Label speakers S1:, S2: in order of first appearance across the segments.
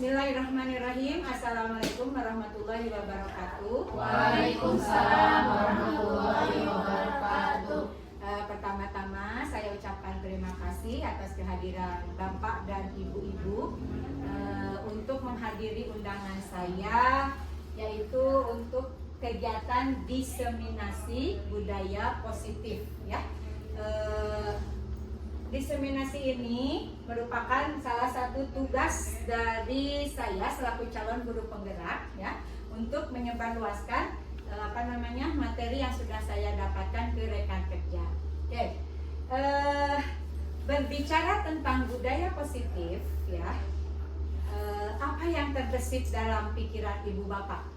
S1: Bismillahirrahmanirrahim. Assalamualaikum warahmatullahi wabarakatuh.
S2: Waalaikumsalam warahmatullahi wabarakatuh.
S1: Pertama-tama saya ucapkan terima kasih atas kehadiran Bapak dan Ibu-ibu untuk menghadiri undangan saya, yaitu untuk kegiatan diseminasi budaya positif ya. Diseminasi ini merupakan salah satu tugas dari saya selaku calon guru penggerak ya, untuk menyebarluaskan materi yang sudah saya dapatkan ke rekan kerja. Oke. Berbicara tentang budaya positif ya, apa yang terbesit dalam pikiran ibu bapak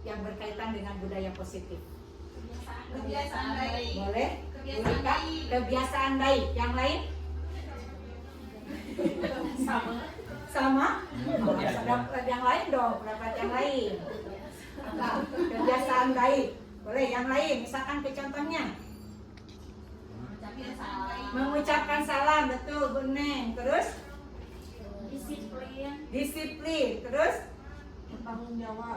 S1: yang berkaitan dengan budaya positif?
S2: Kebiasaan baik.
S1: Boleh?
S2: Kebiasaan baik.
S1: Kebiasaan baik. Yang lain? Sama? Yang lain dong, pendapat yang lain. Kebiasaan baik. Boleh, yang lain. Misalkan ke contohnya. Mengucapkan salam, betul Bu Neng. Terus? Disiplin. Terus?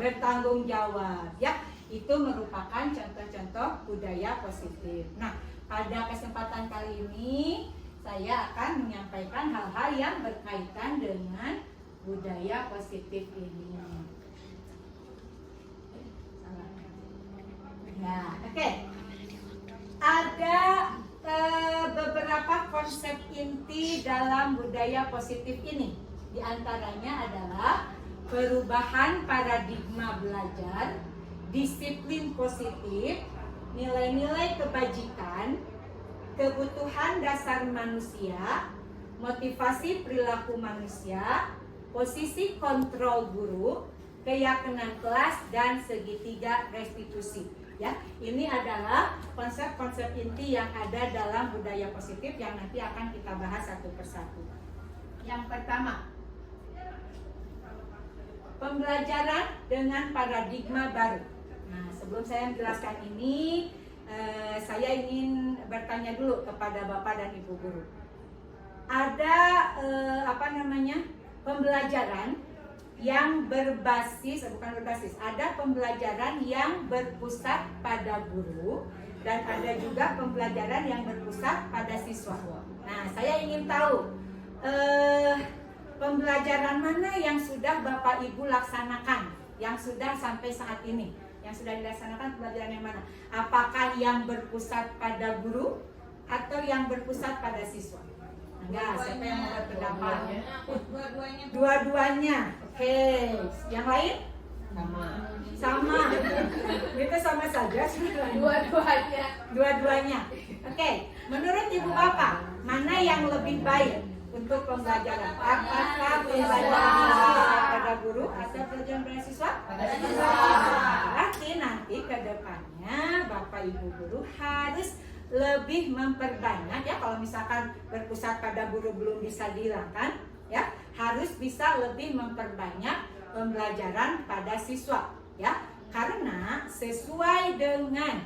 S1: Bertanggung jawab. Ya, itu merupakan contoh-contoh budaya positif. Nah, pada kesempatan kali ini saya akan menyampaikan hal-hal yang berkaitan dengan budaya positif ini. Ya, oke. Ada beberapa konsep inti dalam budaya positif ini. Di antaranya adalah perubahan paradigma belajar, disiplin positif, nilai-nilai kebajikan, kebutuhan dasar manusia, motivasi perilaku manusia, posisi kontrol guru, keyakinan kelas, dan segitiga restitusi. Ya, ini adalah konsep-konsep inti yang ada dalam budaya positif yang nanti akan kita bahas satu persatu. Yang pertama, pembelajaran dengan paradigma baru. Nah, sebelum saya menjelaskan ini, saya ingin bertanya dulu kepada Bapak dan Ibu guru. Ada pembelajaran yang ada pembelajaran yang berpusat pada guru dan ada juga pembelajaran yang berpusat pada siswa. Nah, saya ingin tahu pembelajaran mana yang sudah Bapak Ibu laksanakan, yang sudah sampai saat ini, yang sudah dilaksanakan pembelajaran yang mana? Apakah yang berpusat pada guru atau yang berpusat pada siswa? Enggak, siapa yang mau berpendapat? Dua-duanya. Oke. Yang lain? Sama. Itu sama saja sebenarnya. Dua-duanya. Oke. Menurut Ibu Bapak, mana yang lebih baik untuk pembelajaran? Apakah pembelajaran pada guru atau pembelajaran pada siswa? Berarti nanti ke depannya Bapak Ibu guru harus lebih memperbanyak ya, kalau misalkan berpusat pada guru belum bisa dihilangkan ya, harus bisa lebih memperbanyak pembelajaran pada siswa ya, karena sesuai dengan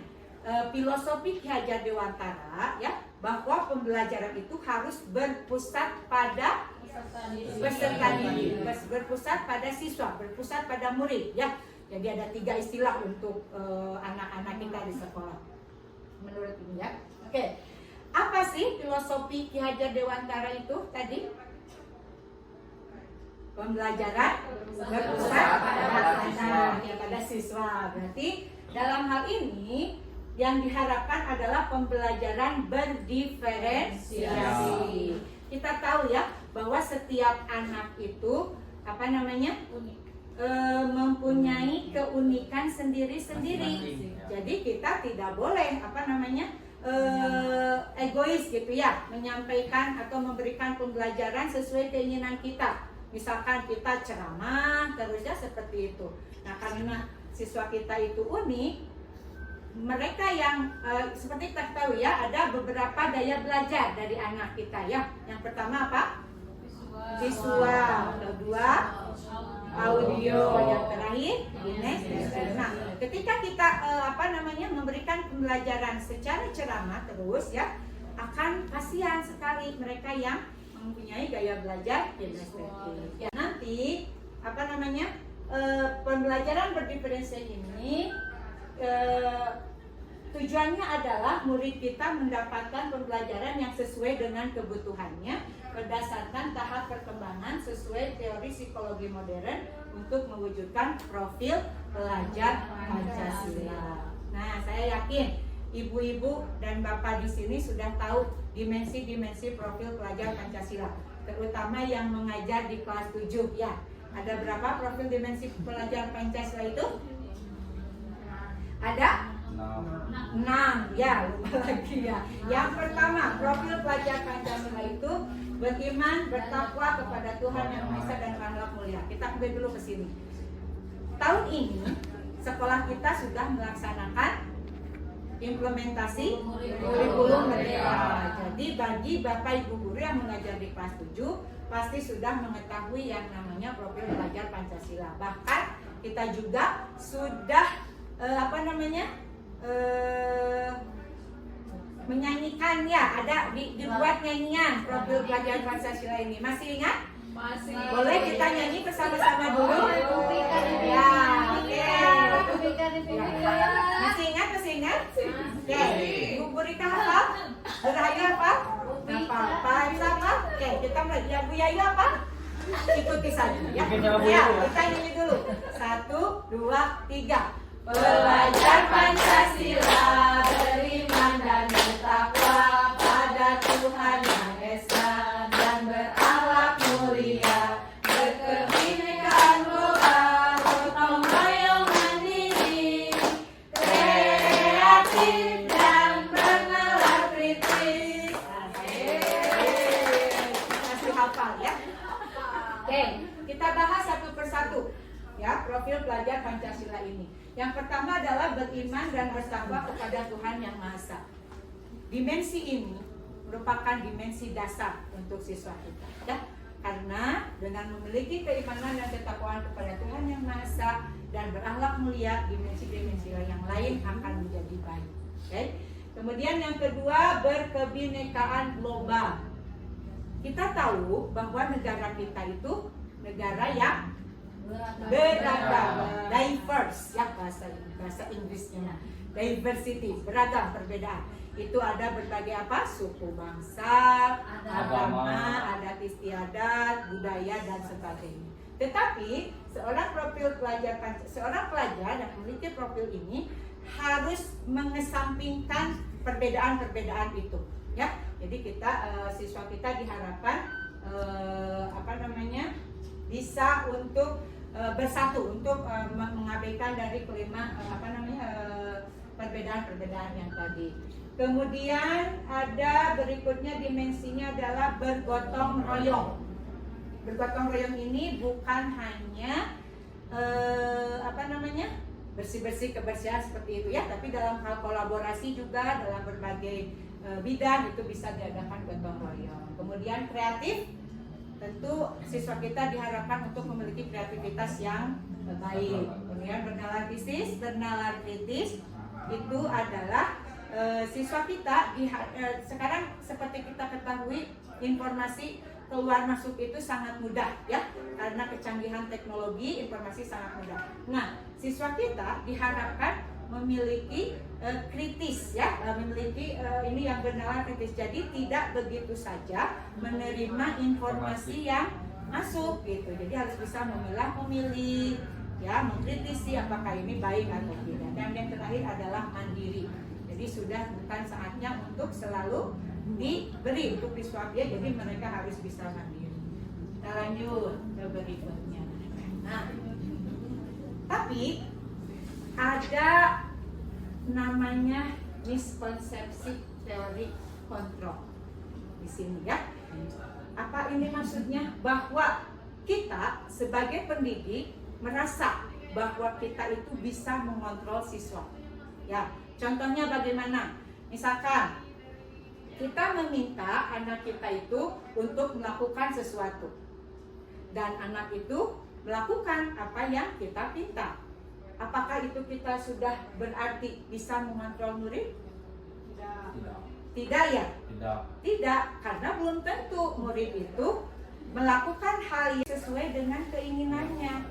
S1: filosofi Ki Hajar Dewantara ya, bahwa pembelajaran itu harus berpusat pada peserta didik, berpusat pada siswa, berpusat pada murid ya. Jadi ada 3 istilah untuk anak-anak kita di sekolah menurut ini ya. Oke. Apa sih filosofi Ki Hajar Dewantara itu tadi? Pembelajaran berpusat pada anak, pada siswa. Berarti dalam hal ini yang diharapkan adalah pembelajaran berdiferensiasi. Kita tahu ya bahwa setiap anak itu mempunyai keunikan sendiri-sendiri. Jadi kita tidak boleh egois gitu ya, menyampaikan atau memberikan pembelajaran sesuai keinginan kita. Misalkan kita ceramah terusnya seperti itu. Nah, karena siswa kita itu unik, mereka yang seperti kita tahu ya, ada beberapa daya belajar dari anak kita ya. Yang pertama apa? Visual. Kedua, audio. Yang terakhir, kinesthesia. Nah, ketika kita memberikan pembelajaran secara ceramah terus ya, akan kasihan sekali mereka yang mempunyai gaya belajar kinestetik. Ya, nanti pembelajaran berdiferensiasi ini tujuannya adalah murid kita mendapatkan pembelajaran yang sesuai dengan kebutuhannya berdasarkan tahap perkembangan sesuai teori psikologi modern untuk mewujudkan profil pelajar Pancasila. Nah, saya yakin ibu-ibu dan bapak di sini sudah tahu dimensi-dimensi profil pelajar Pancasila, terutama yang mengajar di kelas 7 ya. Ada berapa profil dimensi pelajar Pancasila itu? Ada 6 ya, lupa lagi ya. Yang pertama, profil pelajar Pancasila itu beriman, bertakwa kepada Tuhan Yang Maha Esa dan berakhlak mulia. Kita kembali dulu ke sini. Tahun ini sekolah kita sudah melaksanakan implementasi kurikulum merdeka. Jadi bagi Bapak Ibu guru yang mengajar di kelas 7 pasti sudah mengetahui yang namanya profil pelajar Pancasila. Bahkan kita juga sudah menyanyikan ya, ada dibuat nyanyian profil pelajar Pancasila ini. Masih ingat?
S2: Masih.
S1: Boleh kita nyanyi bersama-sama dulu? Ya, oke. Masih ingat? Oke, Ibu Burika hafal? Berayu hafal? Pak Bisa hafal? Oke, kita mulai. Ya, Bu Yayu apa? Ikuti saja ya. Ya, kita nyanyi dulu. 1, 2, 3. Pelajar Pancasila beriman dan bertakwa pada Tuhan Yang Esa dan berakhlak mulia, berkebinekaan global, gotong royong mandiri, kreatif dan bernalar kritis. Masih hafal ya? Oke, kita bahas satu persatu ya profil pelajar Pancasila ini. Yang pertama adalah beriman dan bertakwa kepada Tuhan Yang Maha Esa. Dimensi ini merupakan dimensi dasar untuk siswa kita, ya. Karena dengan memiliki keimanan dan ketakwaan kepada Tuhan Yang Maha Esa dan berakhlak mulia, dimensi-dimensi yang lain akan menjadi baik. Okay? Kemudian yang kedua, berkebinekaan global. Kita tahu bahwa negara kita itu negara yang beragam, diverse ya bahasa Inggrisnya, diversity, beragam, perbedaan. Itu ada berbagai suku bangsa, agama, adat istiadat, budaya dan sebagainya. Tetapi seorang pelajar yang memiliki profil ini harus mengesampingkan perbedaan-perbedaan itu ya. Jadi siswa kita diharapkan bisa untuk bersatu untuk mengabaikan dari kelima perbedaan-perbedaan yang tadi. Kemudian ada berikutnya dimensinya adalah bergotong royong. Bergotong royong ini bukan hanya bersih-bersih kebersihan seperti itu ya, tapi dalam hal kolaborasi juga dalam berbagai bidang itu bisa diadakan gotong royong. Kemudian kreatif, tentu siswa kita diharapkan untuk memiliki kreativitas yang baik. Kemudian bernalar kritis itu adalah siswa kita sekarang seperti kita ketahui informasi keluar masuk itu sangat mudah ya, karena kecanggihan teknologi informasi sangat mudah. Nah, siswa kita diharapkan memiliki kritis ya, memiliki ini yang bernalar kritis. Jadi tidak begitu saja menerima informasi yang masuk gitu. Jadi harus bisa memilih ya, mengkritisi apakah ini baik atau tidak. Dan yang terakhir adalah mandiri. Jadi sudah bukan saatnya untuk selalu diberi untuk disuapia, jadi mereka harus bisa mandiri. Kita lanjut ke berikutnya. Nah, tapi ada namanya miskonsepsi teori kontrol di sini ya. Apa ini maksudnya? Bahwa kita sebagai pendidik merasa bahwa kita itu bisa mengontrol siswa. Ya, contohnya bagaimana? Misalkan kita meminta anak kita itu untuk melakukan sesuatu, dan anak itu melakukan apa yang kita minta. Apakah itu kita sudah berarti bisa mengontrol murid? Tidak ya?
S3: Tidak.
S1: Tidak, karena belum tentu murid itu melakukan hal yang sesuai dengan keinginannya.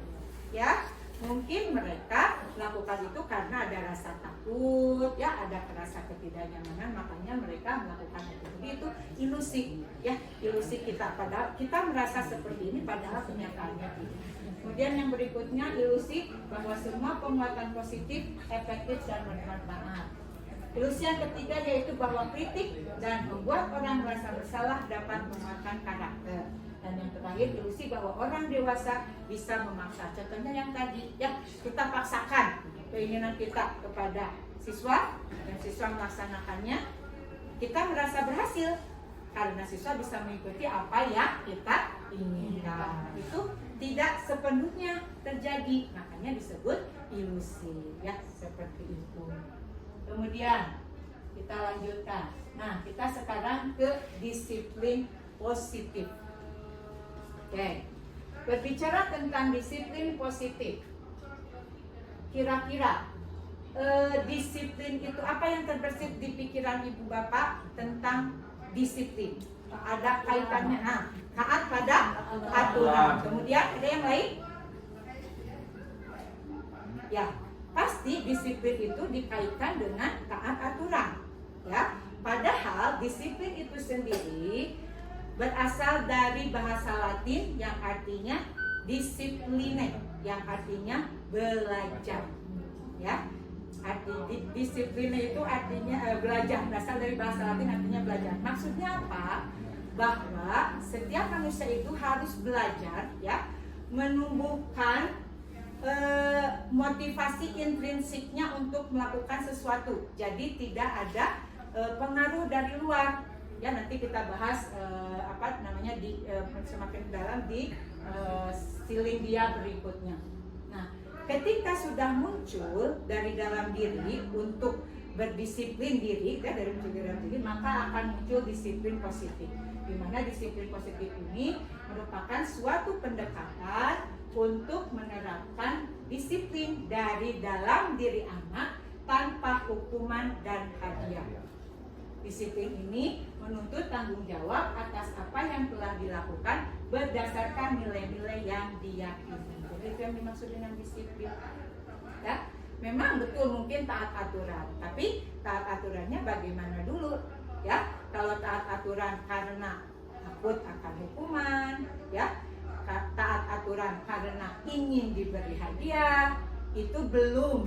S1: Ya, mungkin mereka melakukan itu karena ada rasa takut, ya, ada rasa ketidaknyamanan, makanya mereka melakukan itu. Jadi itu ilusi, ya, ilusi kita. Padahal kita merasa seperti ini, padahal kenyataannya tidak. Kemudian yang berikutnya ilusi bahwa semua penguatan positif efektif dan bermanfaat. Ilusi yang ketiga yaitu bahwa kritik dan membuat orang merasa bersalah dapat menguatkan karakter. Dan yang terakhir ilusi bahwa orang dewasa bisa memaksa. Contohnya yang tadi, ya, kita paksakan keinginan kita kepada siswa dan siswa melaksanakannya, kita merasa berhasil karena siswa bisa mengikuti apa yang kita inginkan. Itu tidak sepenuhnya terjadi, makanya disebut ilusi, ya, seperti itu. Kemudian kita lanjutkan. Nah, kita sekarang ke disiplin positif. Oke. Berbicara tentang disiplin positif. Kira-kira disiplin itu apa yang terbersit di pikiran ibu bapak tentang disiplin? Ada kaitannya. Nah, taat pada aturan. Kemudian ada yang lain? Ya, pasti disiplin itu dikaitkan dengan taat aturan, ya. Padahal disiplin itu sendiri berasal dari bahasa Latin yang artinya discipline, yang artinya belajar, ya. Disiplin itu artinya belajar, berasal dari bahasa Latin artinya belajar. Maksudnya apa? Bahwa setiap manusia itu harus belajar, ya, menumbuhkan motivasi intrinsiknya untuk melakukan sesuatu. Jadi tidak ada pengaruh dari luar. Ya, nanti kita bahas semakin dalam di silindia berikutnya. Nah, ketika sudah muncul dari dalam diri untuk berdisiplin diri, ya, dari dalam diri, maka akan muncul disiplin positif. Di mana disiplin positif ini merupakan suatu pendekatan untuk menerapkan disiplin dari dalam diri anak tanpa hukuman dan hadiah. Disiplin ini menuntut tanggung jawab atas apa yang telah dilakukan berdasarkan nilai-nilai yang diyakini. Jadi itu yang dimaksud dengan disiplin. Ya, memang betul mungkin taat aturan, tapi taat aturannya bagaimana dulu? Ya, kalau taat aturan karena takut akan hukuman, ya, taat aturan karena ingin diberi hadiah, itu belum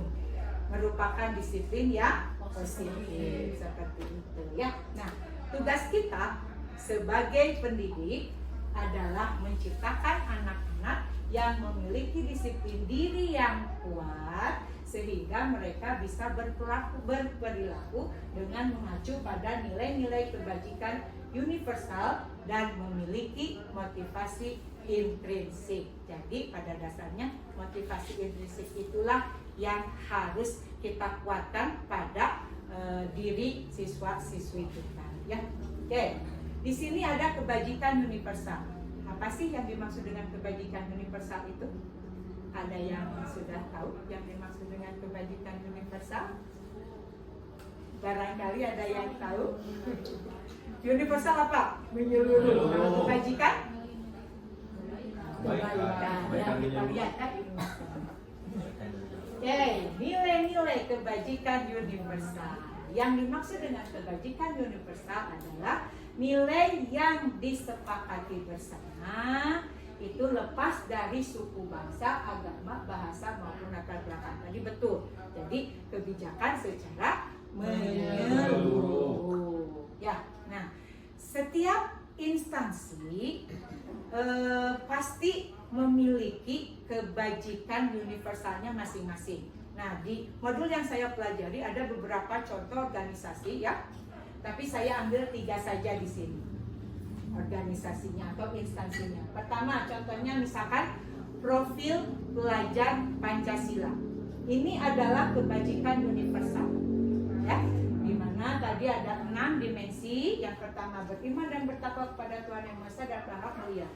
S1: merupakan disiplin yang positif, seperti itu, ya. Nah, tugas kita sebagai pendidik adalah menciptakan anak-anak yang memiliki disiplin diri yang kuat sehingga mereka bisa berperilaku dengan mengacu pada nilai-nilai kebajikan universal dan memiliki motivasi intrinsik. Jadi pada dasarnya motivasi intrinsik itulah yang harus kita kuatkan pada diri siswa-siswi kita, ya. Oke. Di sini ada kebajikan universal. Apa sih yang dimaksud dengan kebajikan universal itu? Ada yang sudah tahu yang dimaksud dengan kebajikan universal? Barangkali ada yang tahu. Universal apa? Menyeluruh. Kalau kebajikan? Kebaikan. Ya, kita lihat kan ini maksudnya. Oke, nilai-nilai kebajikan universal. Yang dimaksud dengan kebajikan universal adalah nilai yang disepakati bersama, itu lepas dari suku, bangsa, agama, bahasa maupun latar belakang. Tadi betul. Jadi kebijakan secara menyeluruh. Ya, nah, setiap instansi pasti memiliki kebajikan universalnya masing-masing. Nah, di modul yang saya pelajari ada beberapa contoh organisasi, ya. Tapi saya ambil 3 saja di sini. Organisasinya atau instansinya. Pertama, contohnya misalkan profil pelajar Pancasila. Ini adalah kebajikan universal, ya. Di mana tadi ada 6 dimensi. Yang pertama beriman dan bertakwa kepada Tuhan Yang Maha Esa dan berakhlak mulia.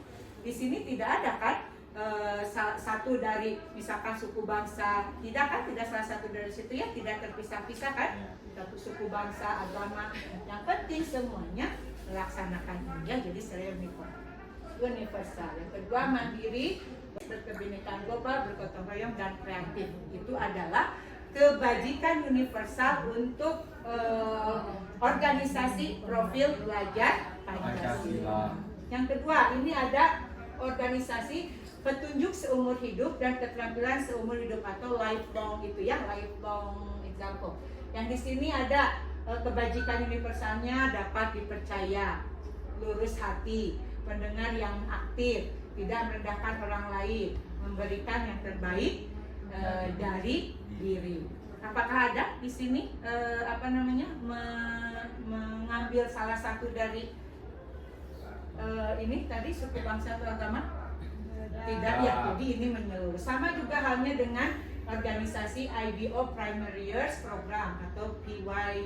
S1: Di sini tidak ada kan satu dari misalkan suku bangsa, tidak salah satu dari situ ya, tidak terpisah-pisah kan, satu suku bangsa, agama, yang penting semuanya melaksanakan ini ya, jadi secara universal. Yang kedua mandiri, berkebinekaan global, bergotong royong dan kreatif. Itu adalah kebajikan universal untuk organisasi profil belajar Pancasila. Yang kedua, ini ada organisasi petunjuk seumur hidup dan keterampilan seumur hidup atau lifelong itu ya, lifelong example. Yang di sini ada kebajikan universalnya dapat dipercaya, lurus hati, pendengar yang aktif, tidak merendahkan orang lain, memberikan yang terbaik dari diri. Apakah ada di sini mengambil salah satu dari ini tadi suku bangsa atau agama? Tidak ya, jadi ini menyeluruh. Sama juga halnya dengan organisasi IBO Primary Years Program atau PY.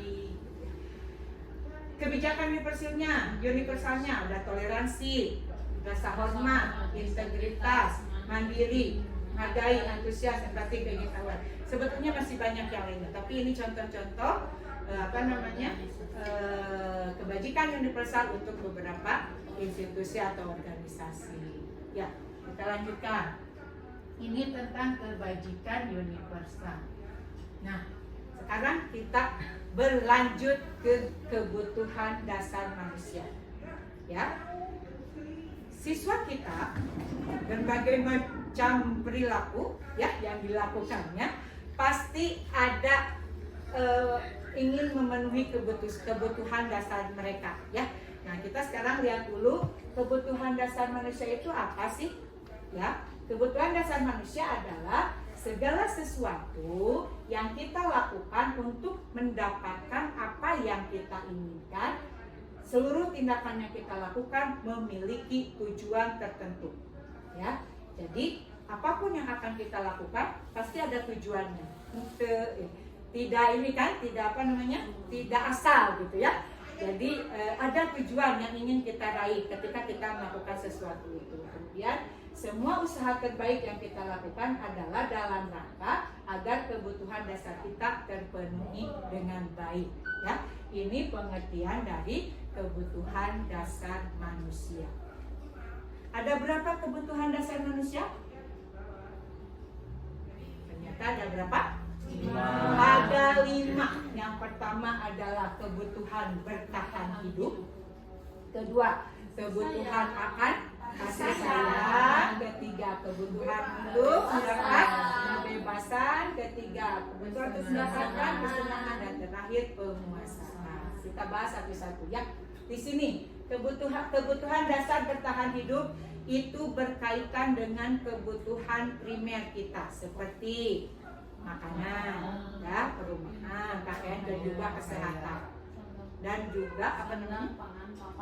S1: Kebijakan universalnya ada toleransi, rasa hormat, integritas, mandiri, menghargai, antusias, empati, pengetahuan. Sebetulnya masih banyak yang lainnya, tapi ini contoh-contoh kebajikan universal untuk beberapa institusi atau organisasi. Ya, kita lanjutkan. Ini tentang kebajikan universal. Nah, sekarang kita berlanjut ke kebutuhan dasar manusia. Ya, siswa kita berbagai macam perilaku ya yang dilakukannya pasti ada ingin memenuhi kebutuhan dasar mereka ya. Nah, kita sekarang lihat dulu kebutuhan dasar manusia itu apa sih? Ya, kebutuhan dasar manusia adalah segala sesuatu yang kita lakukan untuk mendapatkan apa yang kita inginkan. Seluruh tindakan yang kita lakukan memiliki tujuan tertentu. Ya, jadi apapun yang akan kita lakukan pasti ada tujuannya. Tidak asal gitu ya. Jadi ada tujuan yang ingin kita raih ketika kita melakukan sesuatu itu. Kemudian semua usaha terbaik yang kita lakukan adalah dalam rangka agar kebutuhan dasar kita terpenuhi dengan baik. Ya, ini pengertian dari kebutuhan dasar manusia. Ada berapa kebutuhan dasar manusia? Ternyata ada berapa? 5. Ada 5. Yang pertama adalah kebutuhan bertahan hidup. Kedua, kebutuhan akan kasih sayang. Ketiga, kebutuhan hidup, kebebasan. Ketiga, kebutuhan untuk mendapatkan kesenangan. Dan terakhir, pemuasan. Kita bahas satu-satu ya. Di sini kebutuhan dasar bertahan hidup itu berkaitan dengan kebutuhan primer kita seperti makanan, ya, perumahan, pakaian dan juga kesehatan. Dan juga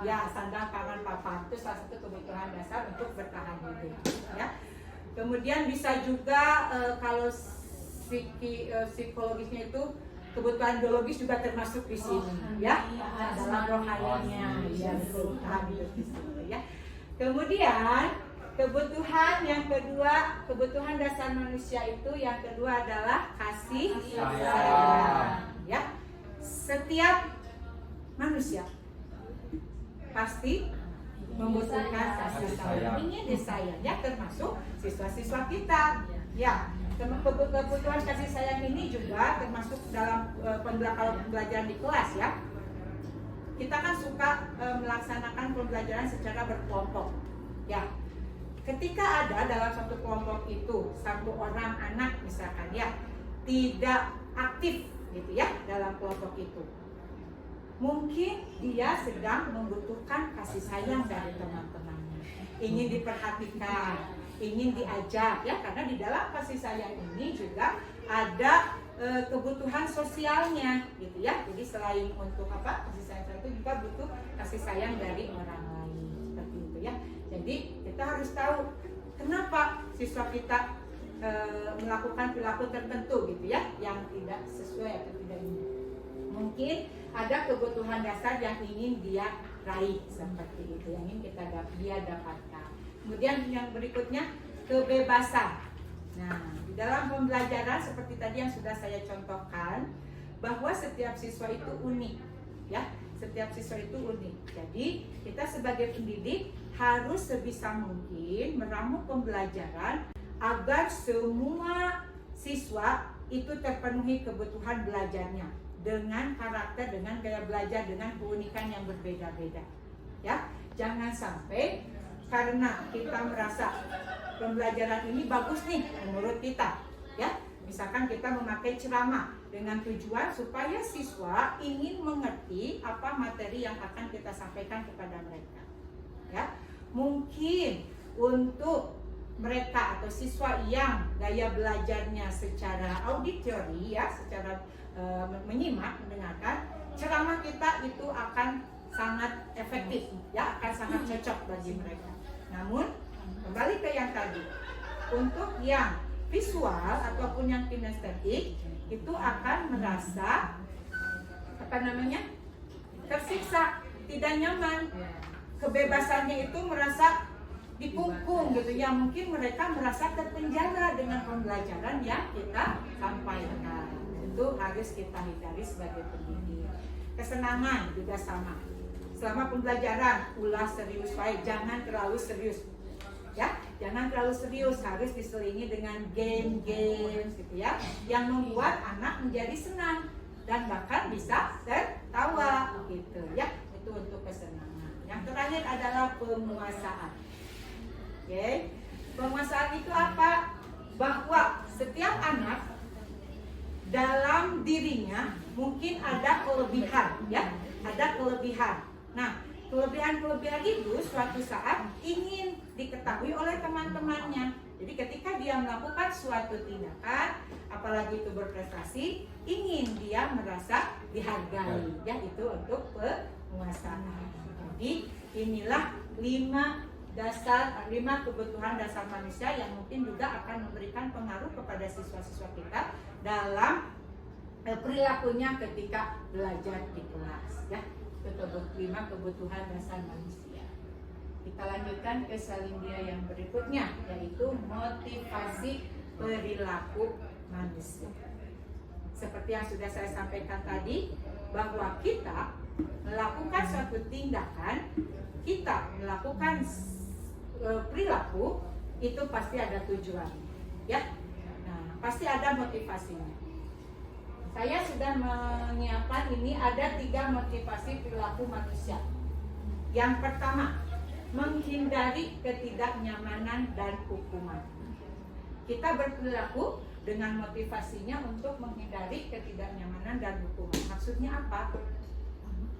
S1: ya, sandang, pangan, papan itu salah satu kebutuhan dasar untuk bertahan hidup. Ya. Kemudian bisa juga kalau psikologisnya itu kebutuhan biologis juga termasuk di sini, ya, dalam rohaninya, ya, bertahan hidup di sini, ya. Kemudian kebutuhan yang kedua, kebutuhan dasar manusia itu yang kedua adalah kasih sayang. Ya, setiap manusia pasti membutuhkan kasih sayang, ingin disayang, ya, termasuk siswa-siswa kita. Ya, kebutuhan kasih sayang ini juga termasuk dalam pembelajaran di kelas ya. Kita kan suka melaksanakan pembelajaran secara berkelompok. Ya, ketika ada dalam satu kelompok itu satu orang anak misalkan ya tidak aktif gitu ya dalam kelompok itu, mungkin dia sedang membutuhkan kasih sayang dari teman-temannya, ingin diperhatikan, ingin diajak ya, karena di dalam kasih sayang ini juga ada kebutuhan sosialnya gitu ya. Jadi selain untuk kasih sayang itu juga butuh kasih sayang dari orang lain seperti itu ya. Jadi kita harus tahu kenapa siswa kita melakukan perilaku tertentu gitu ya yang tidak sesuai atau tidak ingin. Mungkin ada kebutuhan dasar yang ingin dia raih seperti itu, yang ingin dia dapatkan. Kemudian yang berikutnya kebebasan. Nah, di dalam pembelajaran seperti tadi yang sudah saya contohkan, bahwa setiap siswa itu unik, ya. Setiap siswa itu unik. Jadi, kita sebagai pendidik harus sebisa mungkin meramu pembelajaran agar semua siswa itu terpenuhi kebutuhan belajarnya dengan karakter, dengan gaya belajar, dengan keunikan yang berbeda-beda. Ya, jangan sampai karena kita merasa pembelajaran ini bagus nih menurut kita, ya. Misalkan kita memakai ceramah dengan tujuan supaya siswa ingin mengerti apa materi yang akan kita sampaikan kepada mereka. Ya, mungkin untuk mereka atau siswa yang gaya belajarnya secara auditori, ya, secara menyimak, mendengarkan, ceramah kita itu akan sangat efektif, ya, akan sangat cocok bagi mereka. Namun kembali ke yang tadi, untuk yang visual ataupun yang kinestetik itu akan merasa tersiksa, tidak nyaman. Kebebasannya itu merasa dipungkung gitu ya, mungkin mereka merasa terpenjara dengan pembelajaran yang kita sampaikan. Itu harus kita hindari sebagai pendidik. Kesenangan juga sama. Selama pembelajaran ulah serius baik, jangan terlalu serius. Ya, jangan terlalu serius, harus diselingi dengan game-game gitu ya, yang membuat anak menjadi senang dan bahkan bisa tertawa gitu ya. Itu untuk kesenangan. Yang terakhir adalah penguasaan. Oke. Penguasaan itu apa? Bahwa setiap anak dalam dirinya mungkin ada kelebihan, ya, ada kelebihan. Nah, kelebihan-kelebihan itu suatu saat ingin diketahui oleh teman-temannya. Jadi ketika dia melakukan suatu tindakan, apalagi itu berprestasi, ingin dia merasa dihargai. Ya, itu untuk penguasaan. Jadi inilah 5 kebutuhan dasar manusia yang mungkin juga akan memberikan pengaruh kepada siswa-siswa kita dalam perilakunya ketika belajar di kelas. Ya, itu 5 kebutuhan dasar manusia. Kita lanjutkan ke salindia yang berikutnya, yaitu motivasi perilaku manusia. Seperti yang sudah saya sampaikan tadi, bahwa kita melakukan suatu tindakan, kita melakukan perilaku, itu pasti ada tujuan, ya. Nah, pasti ada motivasinya. Saya sudah menyiapkan ini ada 3 motivasi perilaku manusia. Yang pertama, menghindari ketidaknyamanan dan hukuman. Kita berperilaku dengan motivasinya untuk menghindari ketidaknyamanan dan hukuman. Maksudnya apa?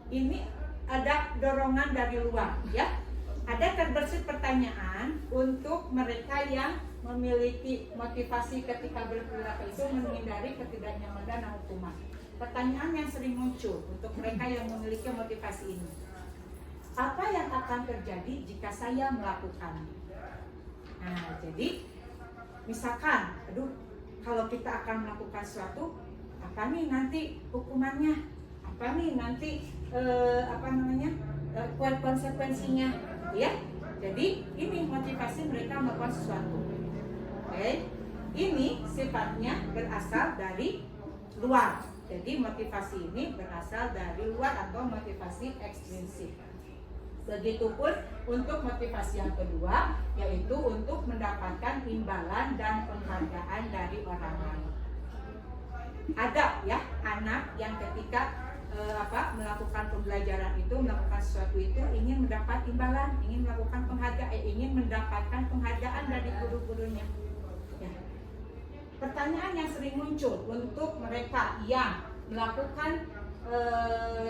S1: Ini ada dorongan dari luar, ya. Ada terbersit pertanyaan untuk mereka yang memiliki motivasi ketika berperilaku itu menghindari ketidaknyamanan dan hukuman. Pertanyaan yang sering muncul untuk mereka yang memiliki motivasi ini, apa yang akan terjadi jika saya melakukannya? Nah, jadi misalkan, kalau kita akan melakukan sesuatu, apa nih nanti hukumannya? Apa nih nanti konsekuensinya, ya? Jadi ini motivasi mereka melakukan sesuatu. Oke, ini sifatnya berasal dari luar. Jadi motivasi ini berasal dari luar atau motivasi ekstrinsik. Begitupun untuk motivasi yang kedua, yaitu untuk mendapatkan imbalan dan penghargaan dari orang lain. Ada ya anak yang ketika melakukan pembelajaran itu, melakukan sesuatu itu ingin mendapat imbalan, ingin melakukan penghargaan, ingin mendapatkan penghargaan dari guru-gurunya. Ya. Pertanyaan yang sering muncul untuk mereka yang melakukan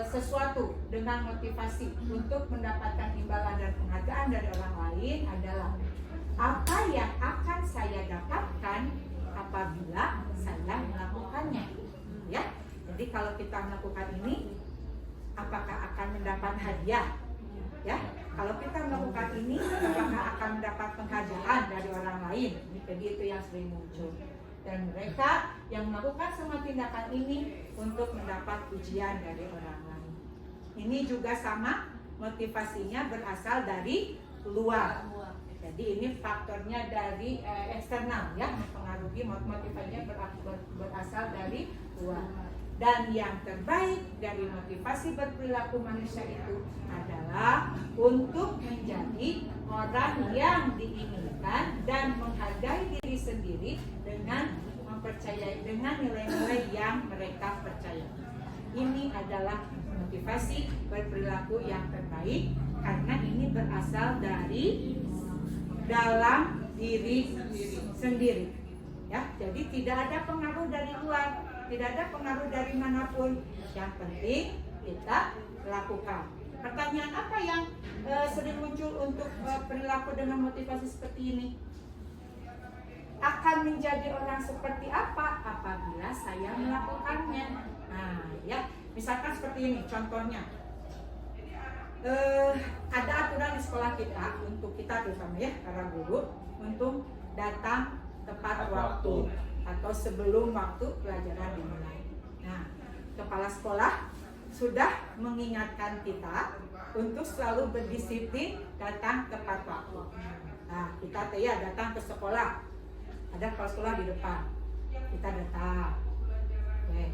S1: sesuatu dengan motivasi untuk mendapatkan imbalan dan penghargaan dari orang lain adalah, apa yang akan saya dapatkan apabila saya melakukannya, ya. Jadi kalau kita melakukan ini, apakah akan mendapat hadiah, ya? Kalau kita melakukan ini, apakah akan mendapat penghargaan dari orang lain? Jadi itu yang sering muncul. Dan mereka yang melakukan semua tindakan ini untuk mendapat pujian dari orang lain. Ini juga sama, motivasinya berasal dari luar. Jadi ini faktornya dari eksternal ya, mempengaruhi motivasinya berasal dari luar. Dan yang terbaik dari motivasi berperilaku manusia itu adalah untuk menjadi orang yang diinginkan dan menghargai diri sendiri dengan mempercayai dengan nilai-nilai yang mereka percayai. Ini adalah motivasi berperilaku yang terbaik karena ini berasal dari dalam diri sendiri. Ya, jadi tidak ada pengaruh dari luar, tidak ada pengaruh dari manapun. Yang penting kita lakukan. Pertanyaan apa yang sering muncul untuk perilaku dengan motivasi seperti ini? Akan menjadi orang seperti apa apabila saya melakukannya? Nah, ya, misalkan seperti ini contohnya. Ada aturan di sekolah kita untuk kita terutama ya para guru untuk datang tepat waktu atau sebelum waktu pelajaran dimulai. Nah, kepala sekolah sudah mengingatkan kita untuk selalu berdisiplin datang tepat waktu. Nah, kita ya datang ke sekolah, ada kepala sekolah di depan, kita datang, oke,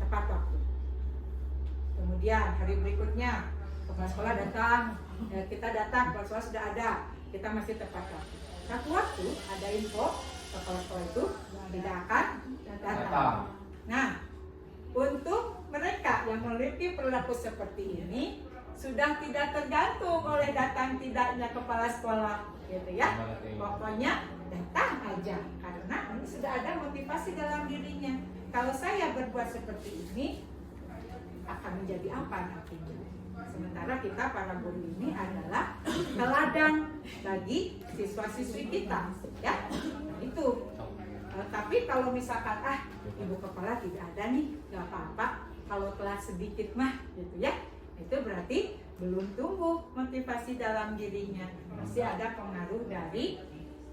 S1: tepat waktu. Kemudian hari berikutnya kepala sekolah datang, kita datang, kepala sekolah sudah ada, kita masih tepat waktu. Satu waktu ada info kepala sekolah itu tidak akan datang. Nah, untuk mereka yang memiliki perilaku seperti ini sudah tidak tergantung oleh datang tidaknya kepala sekolah, gitu ya. Pokoknya datang aja karena ini sudah ada motivasi dalam dirinya. Kalau saya berbuat seperti ini akan menjadi apa nantinya? Sementara kita para guru ini adalah teladan bagi siswa-siswi kita, ya. Nah, itu. Tapi kalau misalkan ibu kepala tidak ada nih, nggak apa-apa. Kalau telat sedikit mah, gitu ya. Itu berarti belum tumbuh motivasi dalam dirinya. Masih ada pengaruh dari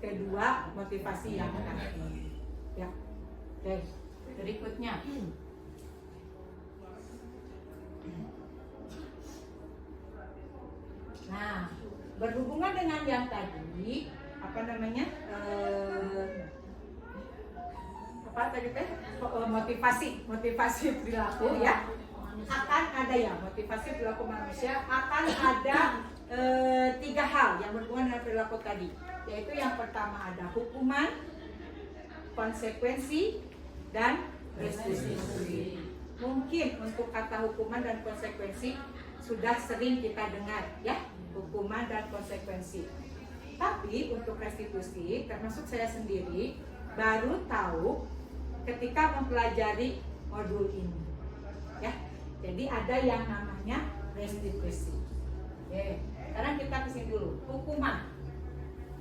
S1: kedua motivasi yang tadi. Ya. Oke. Berikutnya. Nah, berhubungan dengan yang tadi, apa namanya? Motivasi perilaku ya. Akan ada ya, motivasi perilaku manusia akan ada 3 hal yang berhubungan dengan perilaku tadi. Yaitu yang pertama ada hukuman, konsekuensi, dan restitusi. Mungkin untuk kata hukuman dan konsekuensi sudah sering kita dengar ya, hukuman dan konsekuensi. Tapi untuk restitusi, termasuk saya sendiri baru tahu ketika mempelajari modul ini. Ya, jadi ada yang namanya restitusi. Oke, sekarang kita kesini dulu. Hukuman.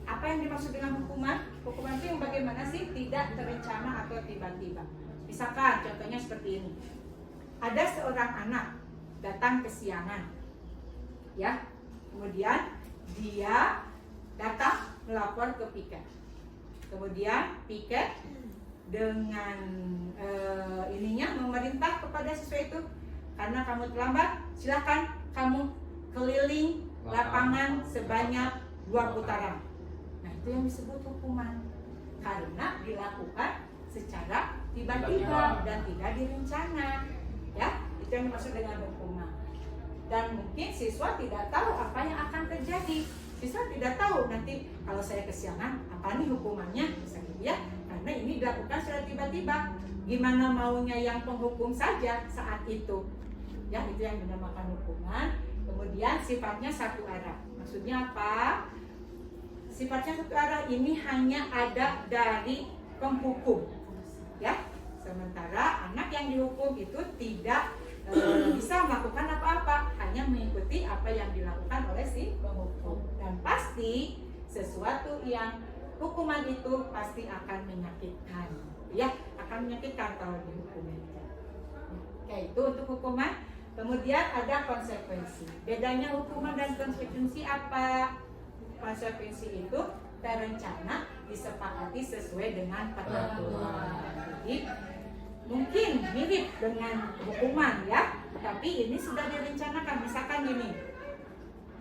S1: Apa yang dimaksud dengan hukuman? Hukuman itu yang bagaimana sih? Tidak terencana atau tiba-tiba. Misalkan contohnya seperti ini. Ada seorang anak datang kesiangan, ya, kemudian dia datang melapor ke piket. Kemudian piket dengan ininya memerintah kepada siswa itu, karena kamu terlambat, silakan kamu keliling lapangan sebanyak 2 putaran. Nah, itu yang disebut hukuman karena dilakukan secara tiba-tiba dan tidak direncana. Ya, itu yang dimaksud dengan hukuman. Dan mungkin siswa tidak tahu apa yang akan terjadi. Siswa tidak tahu nanti kalau saya kesiangan apa nih hukumannya, misalnya ya. Karena ini dilakukan secara tiba-tiba. Gimana maunya yang penghukum saja saat itu. Ya, itu yang dinamakan hukuman. Kemudian sifatnya satu arah. Maksudnya apa? Sifatnya satu arah ini hanya ada dari penghukum. Ya. Sementara anak yang dihukum itu tidak bisa melakukan apa-apa, hanya mengikuti apa yang dilakukan oleh si penghukum. Dan pasti sesuatu yang hukuman itu pasti akan menyakitkan, ya, akan menyakitkan kalau dihukum. Oke, itu untuk hukuman. Kemudian ada konsekuensi. Bedanya hukuman dan konsekuensi apa? Konsekuensi itu terencana, disepakati sesuai dengan peraturan. Jadi mungkin mirip dengan hukuman ya, tapi ini sudah direncanakan. Misalkan gini,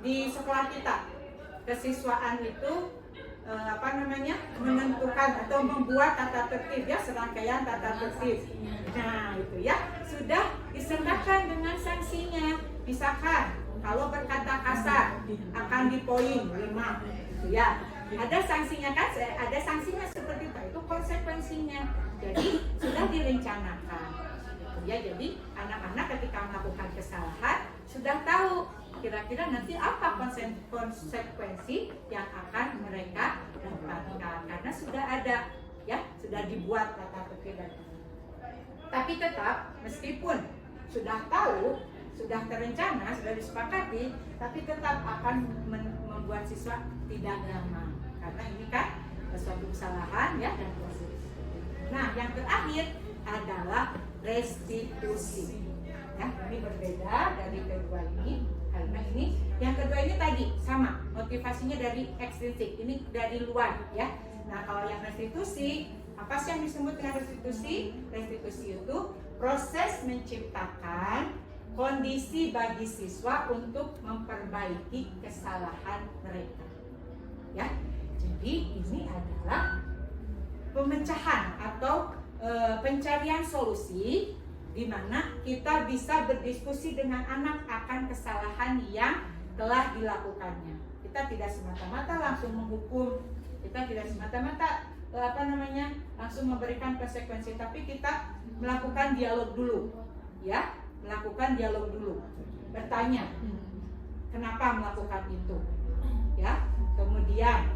S1: di sekolah kita kesiswaan itu menentukan atau membuat tata tertib ya, serangkaian tata tertib. Nah itu ya sudah disertakan dengan sanksinya. Misalkan kalau berkata kasar akan dipoin 5 gitu ya. Ada sanksinya kan? Ada sanksinya seperti itu konsekuensinya. Jadi sudah direncanakan. Ya, jadi anak-anak ketika melakukan kesalahan sudah tahu kira-kira nanti apa konsekuensi yang akan mereka dapatkan karena sudah ada ya, sudah dibuat tata tertib. Tapi tetap meskipun sudah tahu, sudah terencana, sudah disepakati, tapi tetap akan membuat siswa tidak nyaman karena ini kan suatu kesalahan ya dan proses. Nah, yang terakhir adalah restitusi. Ya, ini berbeda dari kedua ini karena ini yang kedua ini tadi sama motivasinya dari ekstrinsik, ini dari luar ya. Nah, kalau yang restitusi, apa sih yang disebut dengan restitusi? Restitusi itu proses menciptakan kondisi bagi siswa untuk memperbaiki kesalahan mereka. Ya, jadi ini adalah pemecahan atau pencarian solusi di mana kita bisa berdiskusi dengan anak akan kesalahan yang telah dilakukannya. Kita tidak semata-mata langsung menghukum, kita tidak semata-mata langsung memberikan konsekuensi, tapi kita melakukan dialog dulu, ya, melakukan dialog dulu, bertanya kenapa melakukan itu, ya, kemudian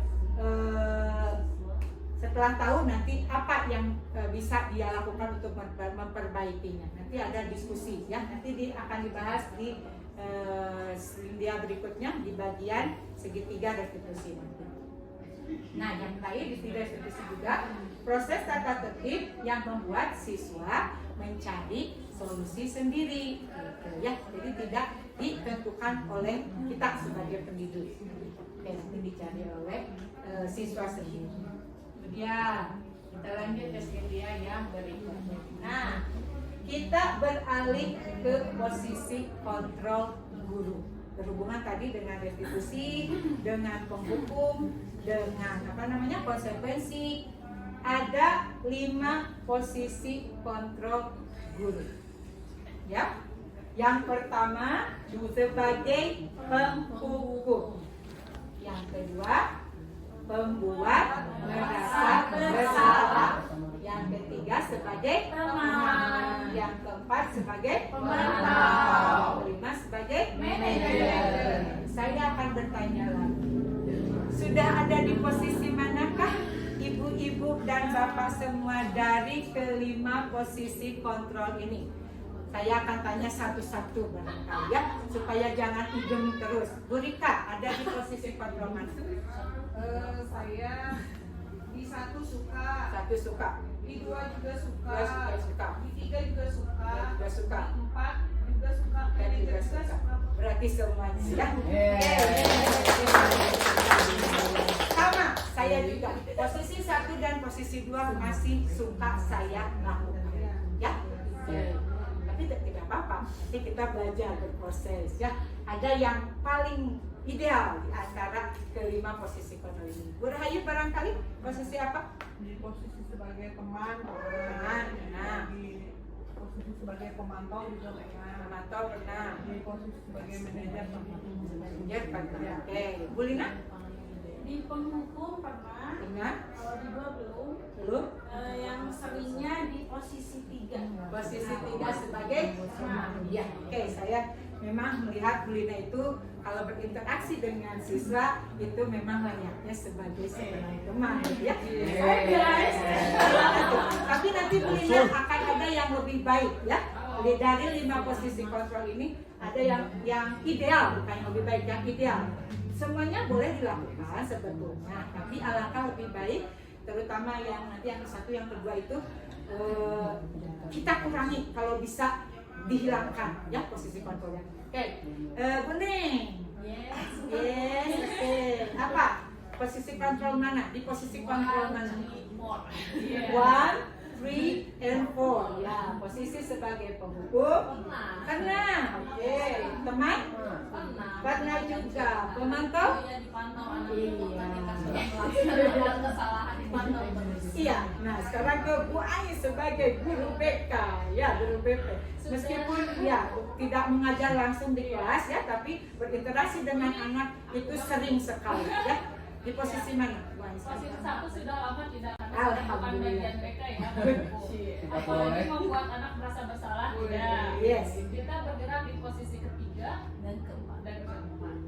S1: setelah tahu nanti apa yang bisa dia lakukan untuk memperbaikinya. Nanti ada diskusi ya, nanti akan dibahas di dia berikutnya di bagian segitiga restitusi nanti. Nah, yang terakhir di restitusi juga proses tata tertib yang membuat siswa mencari solusi sendiri, gitu, ya. Jadi tidak ditentukan oleh kita sebagai pendidik. Oke, nanti dicari oleh siswa sendiri. Ya, kita lanjut ke dia yang berikutnya. Nah, kita beralih ke posisi kontrol guru. Berhubungan tadi dengan restitusi, dengan penghukum, dengan konsekuensi. Ada 5 posisi kontrol guru. Ya, yang pertama sebagai penghukum. Yang kedua pembuat merasa bersalah. Yang ketiga sebagai teman. Yang keempat sebagai pemantau. Kelima sebagai manajer. Saya akan bertanya lagi. Sudah ada di posisi manakah ibu-ibu dan bapak semua dari kelima posisi kontrol ini? Saya akan tanya satu-satu barangkali ya, supaya jangan idem terus. Bu Rika, ada di posisi kontrol mana?
S2: Saya di 1 suka.
S1: 1 suka.
S2: Di 2 juga suka.
S1: 2 suka.
S2: Di 3 juga suka.
S1: 3 suka.
S2: Di 4 juga suka.
S1: Dan
S2: Di
S1: juga
S2: 3 juga
S1: suka.
S2: suka.
S1: Berarti semuanya ya. Sama, saya juga. Posisi 1 dan posisi 2 masih suka saya lakukan. Ya. Tapi tidak apa-apa. Nanti kita belajar berproses ya. Ada yang paling ideal di antara kelima posisi kontrol ini. Bu Rahayu barangkali posisi apa?
S3: Di posisi sebagai teman,
S1: Teman, nah.
S3: di posisi sebagai pemantau juga pernah,
S1: Pemantau pernah.
S3: di posisi sebagai manajer
S1: Manajer pernah. Oke, Bu Lina?
S4: Di penghukum pernah,
S1: Ingat?
S4: kalau di 2 belum.
S1: Belum?
S4: Yang seringnya di posisi 3.
S1: Posisi 3 sebagai teman. Ya, oke, saya memang melihat Bu Lina itu kalau berinteraksi dengan siswa itu memang layaknya sebagai seorang teman, ya. Tapi nanti Bu Lina akan ada yang lebih baik, ya. Dari 5 posisi kontrol ini ada yang ideal, bukan yang lebih baik, yang ideal. Semuanya boleh dilakukan sebetulnya, tapi alangkah lebih baik, terutama yang nanti yang ke-1, yang kedua itu kita kurangi kalau bisa dihilangkan ya posisi kontrolnya. Oke, Bu Ning. Yes, oke. Apa? Posisi kontrol mana? Di posisi kontrol mana? 1, 3 and 4. Ya, posisi sebagai penghukum. Kena. Oke. Teman? Pernah juga. Pemantau? Iya. Nah, sekarang ke Bu Ai sebagai guru BK. Ya, guru BP. Meskipun ya tidak mengajar langsung di kelas ya, tapi berinteraksi dengan anak itu sering sekali ya. Di posisi mana?
S5: Posisi 1 sudah lama tidak
S1: Alhamdulillah.
S5: bukan bagian BK ya. Apalagi membuat anak merasa bersalah. Ya.
S1: Yes.
S5: Kita bergerak di posisi ketiga dan keempat.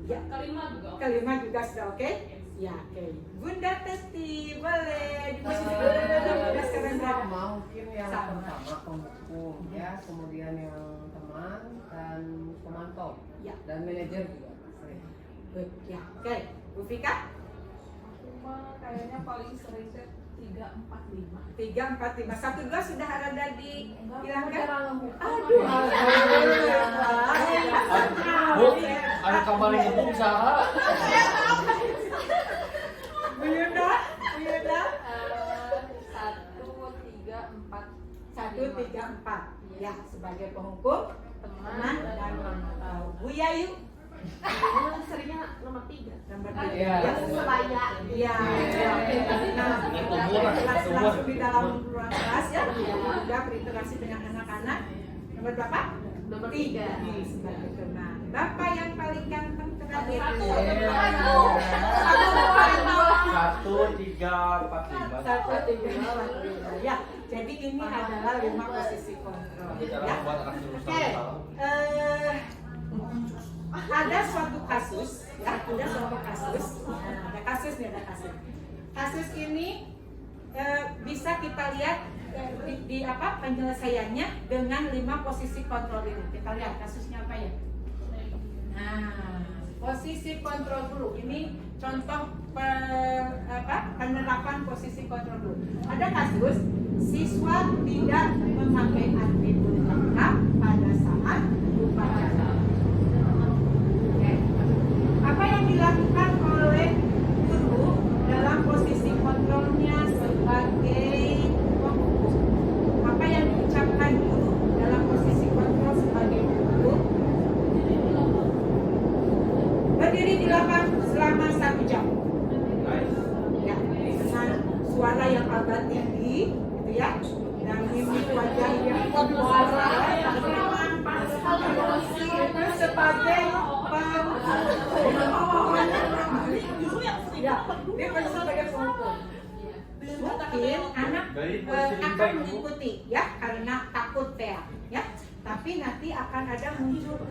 S1: Ya.
S5: Kelima juga.
S1: Kelima juga sudah oke? Ya, oke. Bunda Testi, boleh di posisi Bunda sekarang berapa?
S6: Mungkin yang
S1: Sama.
S6: pertama penghukum ya, kemudian yang teman dan pemantau
S1: Ya.
S6: dan manajer juga.
S1: Ya, oke. Bu Fika?
S2: Cuma kayaknya paling sering teh 3, 4, 5.
S1: 3, 4, 5. 1, 2 sudah ada dihilangkan? Aduh,
S6: Bu, ada kabar itu usaha.
S1: Bu Yuda? 1, 3, 4. Ya, sebagai penghukum, teman dan pemantau. Bu Yayu?
S4: Seringnya nomor 3.
S1: Nomor 3.
S6: Iya.
S1: Iya. Nah, langsung di dalam ruang kelas ya. Juga berinteraksi dengan anak-anak. Nomor berapa?
S4: Nomor
S1: 3.
S4: 3.
S1: Sebagai teman. Bapak yang paling ganteng terakhir.
S6: 1, 3, 4, 5.
S1: 1, 3, 4, 5. Ya, jadi ini adalah 5 posisi kontrol. Ya. Oke. Ada suatu kasus, ya, ada suatu kasus. Nah, ada kasus nih, ada kasus. Kasus ini bisa kita lihat di apa penyelesaiannya dengan 5 posisi kontrol ini. Kita lihat kasusnya apa ya? Nah, posisi kontrol dulu. Ini contoh penerapan posisi kontrol dulu. Ada kasus siswa tidak memakai atribut lengkap pada saat upacara. Apa yang dilakukan oleh guru dalam posisi kontrolnya sebagai penghukum? Apa yang diucapkan guru dalam posisi kontrol sebagai penghukum? Berdiri di lapang selama 1 jam. Ya, dengan suara yang agak tinggi, gitu ya, dan mimik wajah yang berwarna sebagai ya, dia pasti sebagai penghukum. Mungkin anak akan mengikuti ya karena takut teak ya, tapi nanti akan ada muncul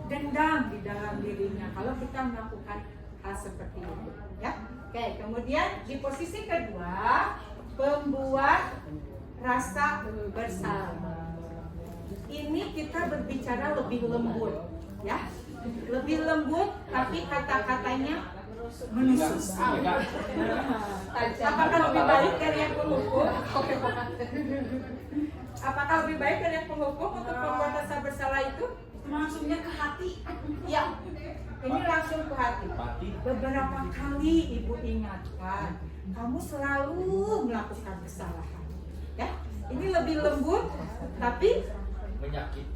S1: dendam di dalam dirinya kalau kita melakukan hal seperti itu ya. Oke, kemudian di posisi kedua pembuat rasa bersalah. Ini kita berbicara lebih lembut ya, lebih lembut tapi kata-katanya menusuk. Apakah lebih baik dari yang penghukum? Apakah lebih baik dari yang penghukum untuk membuat rasa bersalah itu? Langsungnya ke hati. Ya, ini langsung ke hati. Beberapa kali ibu ingatkan, kamu selalu melakukan kesalahan. Ya, ini lebih lembut tapi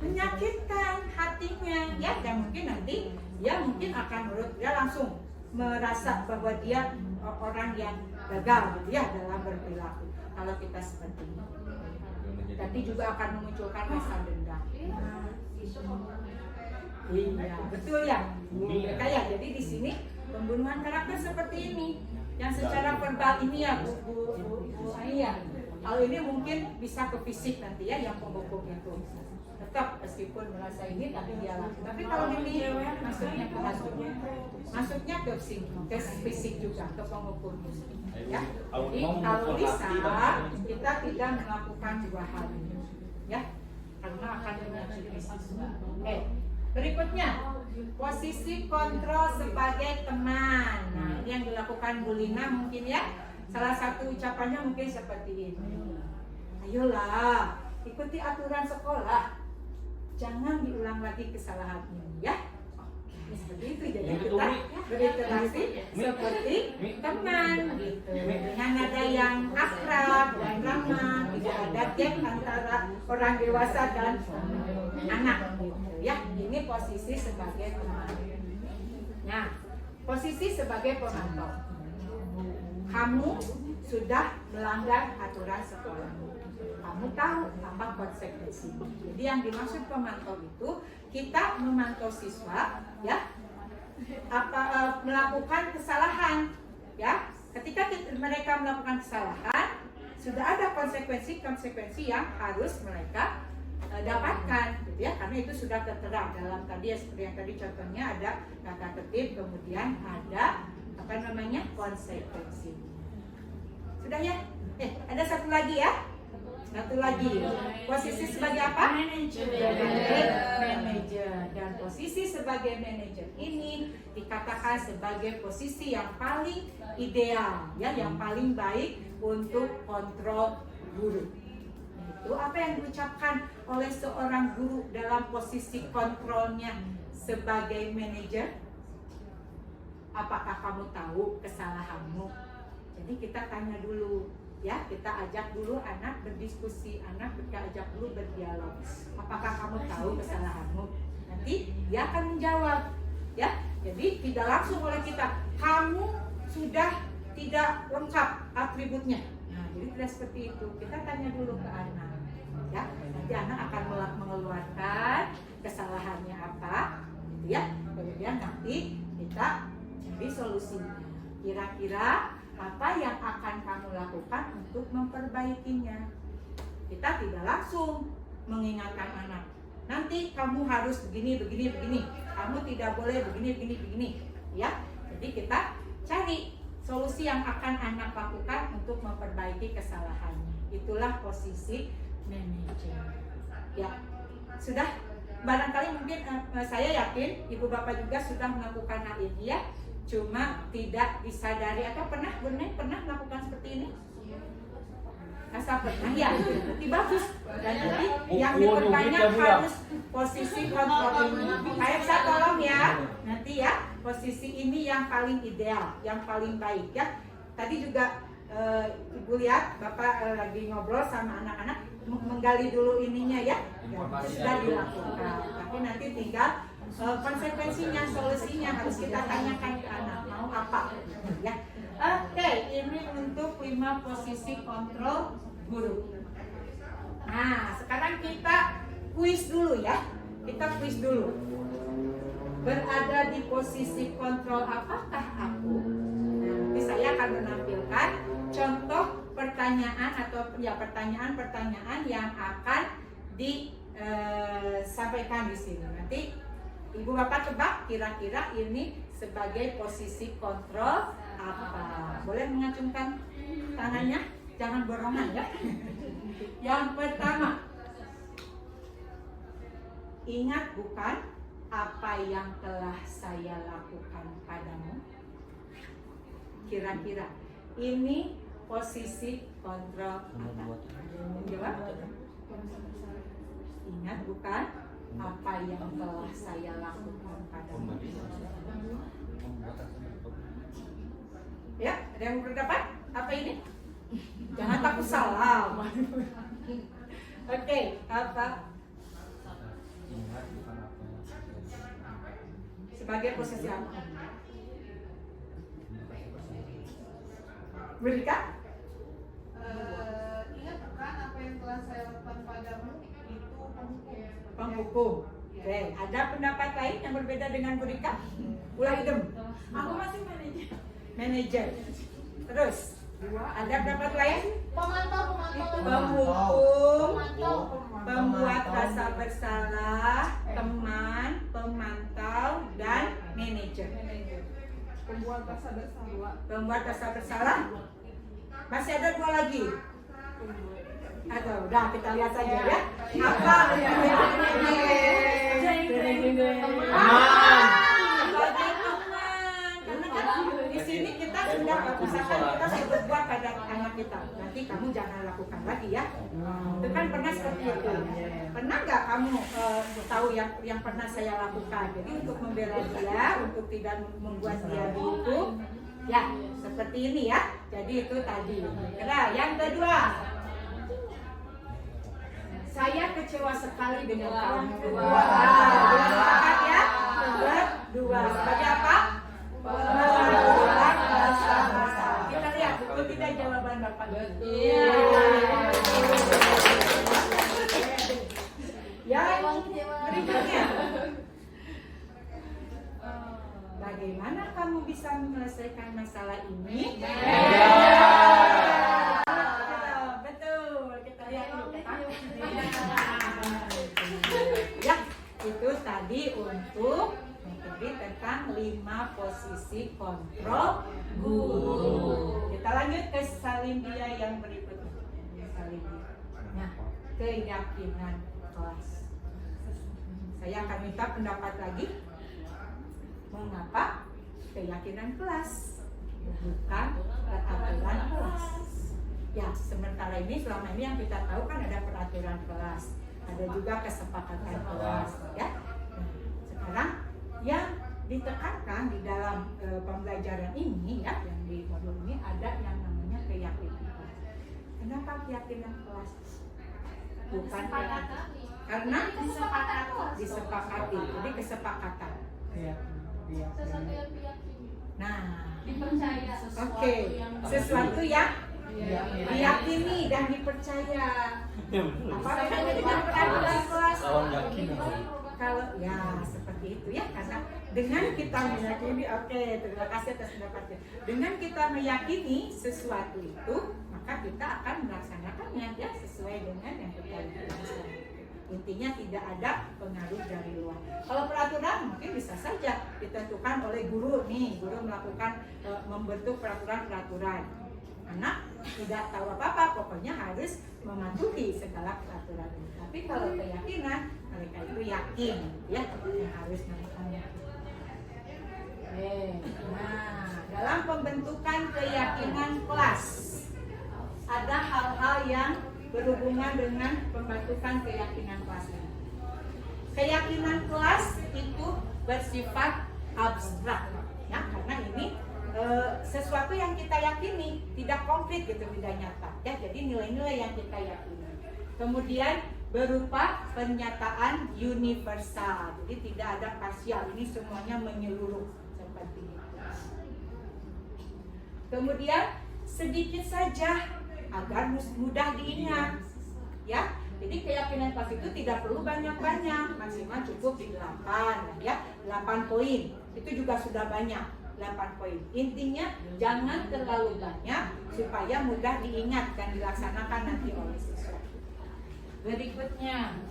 S1: menyakitkan hatinya ya, dan mungkin nanti dia mungkin akan menurut dia langsung merasa bahwa dia orang yang gagal gitu ya dalam berperilaku kalau kita seperti ini. Nanti juga akan memunculkan rasa dendam. Iya, betul ya. Kayak jadi di sini pembunuhan karakter seperti ini yang secara verbal ini ya Bu Aya. Kalau ini mungkin bisa ke fisik nanti ya yang penghukum itu. Tetap meskipun merasa ini tapi dia lakukan. Tapi kalau ini masuknya ke hati, masuknya ke fisik juga ke penghukum. Ya. Jadi kalau bisa kita tidak melakukan 2 hal ini, ya, karena akan menyakiti siswa. Berikutnya posisi kontrol sebagai teman. Nah, ini yang dilakukan Bu Lina mungkin ya. Salah satu ucapannya mungkin seperti ini. Ayolah, ikuti aturan sekolah. Jangan diulang lagi kesalahannya, ya. Oke. Seperti itu, jadi kita berinteraksi seperti teman gitu. Dengan ada yang akrab dan ramah, tidak ada gap antara orang dewasa dan anak gitu ya. Ini posisi sebagai teman. Nah, posisi sebagai pemantau. Kamu sudah melanggar aturan sekolah. Kamu tahu apa konsekuensinya. Jadi yang dimaksud pemantau itu kita memantau siswa, ya, melakukan kesalahan, ya. Ketika mereka melakukan kesalahan, sudah ada konsekuensi yang harus mereka dapatkan, gitu ya. Karena itu sudah tertera dalam tadi ya, seperti yang tadi contohnya ada kata tertib, kemudian ada konsekuensi. Sudah ya? Ada satu lagi ya. Satu lagi, posisi sebagai apa? Manajer. Dan posisi sebagai manajer ini dikatakan sebagai posisi yang paling ideal, ya, yang paling baik untuk kontrol guru. Itu apa yang diucapkan oleh seorang guru dalam posisi kontrolnya sebagai manajer? Apakah kamu tahu kesalahanmu? Jadi kita tanya dulu, ya, kita ajak dulu anak berdiskusi, kita ajak dulu berdialog. Apakah kamu tahu kesalahanmu? Nanti dia akan menjawab, ya. Jadi tidak langsung oleh kita, kamu sudah tidak lengkap atributnya. Nah, jadi tidak seperti itu. Kita tanya dulu ke anak, ya. Nanti anak akan mengeluarkan kesalahannya apa, gitu ya. Kemudian nanti kita cari solusinya. Kira-kira apa yang akan kamu lakukan untuk memperbaikinya? Kita tidak langsung mengingatkan anak, nanti kamu harus begini. Kamu tidak boleh begini, ya. Jadi kita cari solusi yang akan anak lakukan untuk memperbaiki kesalahannya. Itulah posisi manajer. Ya, sudah barangkali mungkin saya yakin ibu bapak juga sudah melakukan hal ini, ya. Cuma tidak disadari atau pernah melakukan seperti ini? Asal pernah, ya, berarti bagus. Dan nanti yang diperbanyak harus posisi kontrol ini. Saya tolong ya, nanti ya, posisi ini yang paling ideal, yang paling baik, ya. Tadi juga ibu lihat bapak lagi ngobrol sama anak-anak, menggali dulu ininya, ya. Itu sudah dilakukan, tapi nanti tinggal konsekuensinya, solusinya harus kita tanyakan ke anak mau apa, ya. Oke, ini untuk 5 posisi kontrol guru. Nah, sekarang kita kuis dulu, ya. Kita kuis dulu. Berada di posisi kontrol apakah aku? Nah, nanti saya akan menampilkan contoh pertanyaan atau ya pertanyaan-pertanyaan yang akan disampaikan di sini. Nanti ibu bapak tebak kira-kira ini sebagai posisi kontrol apa? Boleh mengacungkan tangannya, jangan borongan, ya. Yang pertama, ingat bukan apa yang telah saya lakukan padamu? Kira-kira ini posisi kontrol apa? Jawab. Ingat bukan apa yang telah saya lakukan padamu? Ya, ada yang berpendapat? Apa ini? Jangan takut salah. Oke, apa? Sebagai posisi apa? Berika?
S3: Ingat bukan apa yang telah saya lakukan padamu itu penghukum.
S1: Penghukum. Oke, ada pendapat lain yang berbeda dengan Berika? Ulah idem.
S2: Aku masih
S1: Manajer. Terus, ada pendapat lain?
S3: Pemantau.
S1: Penghukum, pembuat rasa bersalah, teman, pemantau, dan manajer.
S3: Pembuat rasa bersalah.
S1: Pembuat rasa bersalah. Masih ada 2 lagi. Atau udah kita lihat saja, ya. Apa? Sebagai teman. Karena kan di sini kita sudah misalkan kita sudah berbuat pada anak kita. Nanti kamu jangan lakukan lagi, ya. Itu kan pernah seperti itu. Pernah nggak kamu tahu yang pernah saya lakukan? Jadi untuk membela dia, untuk tidak membuat dia buntu, ya seperti ini ya. Jadi itu tadi. Nah, yang kedua, saya kecewa sekali dengan kamu. Sepakat ya? Kedua, sebagai apa? Pelakuan bersama-sama. Kita lihat betul tidak jawaban Bapak? Iya. Yang berikutnya, bagaimana kamu bisa menyelesaikan masalah ini? Betul, kita lihat dulu. Ya, itu tadi untuk materi tentang 5 posisi kontrol guru. Kita lanjut ke Salindia yang berikutnya. Salindia. Nah, keyakinan kelas. Saya akan minta pendapat lagi. Mengapa keyakinan kelas bukan peraturan kelas? Ya, sementara ini selama ini yang kita tahu kan ada peraturan kelas, ada juga kesepakatan kelas, ya. Nah, sekarang yang ditekankan di dalam pembelajaran ini, ya, yang di modul ini ada yang namanya keyakinan kelas. Kenapa keyakinan kelas? Bukan karena disepakati, jadi kesepakatan.
S5: Sesuatu yang diyakini.
S1: Nah,
S5: Dipercaya.
S1: oke, sesuatu yang diyakini dan dipercaya. Apa bedanya dengan peraturan kelas? Kalau ya seperti itu ya, karena dengan kita meyakini, oke, terima kasih atas pendapatnya. Dengan kita meyakini sesuatu itu, maka kita akan melaksanakannya ya sesuai dengan yang kita lakukan. Intinya tidak ada pengaruh dari luar. Kalau peraturan mungkin bisa saja ditentukan oleh guru nih, guru melakukan membentuk peraturan-peraturan. Anak tidak tahu apa-apa, pokoknya harus mematuhi segala peraturan ini. Tapi kalau keyakinan, mereka itu yakin ya yang harus melakukannya. Nah, dalam pembentukan keyakinan kelas ada hal-hal yang berhubungan dengan pembentukan keyakinan kelas ini. Keyakinan kelas itu bersifat abstrak, ya, karena ini sesuatu yang kita yakini tidak konkret gitu, tidak nyata, ya. Jadi nilai-nilai yang kita yakini. Kemudian berupa pernyataan universal, jadi tidak ada parsial, ini semuanya menyeluruh seperti itu. Kemudian sedikit saja agar mudah diingat, ya. Jadi keyakinan kelas itu tidak perlu banyak-banyak, maksimal cukup di 8, ya, 8 poin. Itu juga sudah banyak, 8 poin. Intinya jangan terlalu banyak supaya mudah diingat dan dilaksanakan nanti oleh siswa. Berikutnya,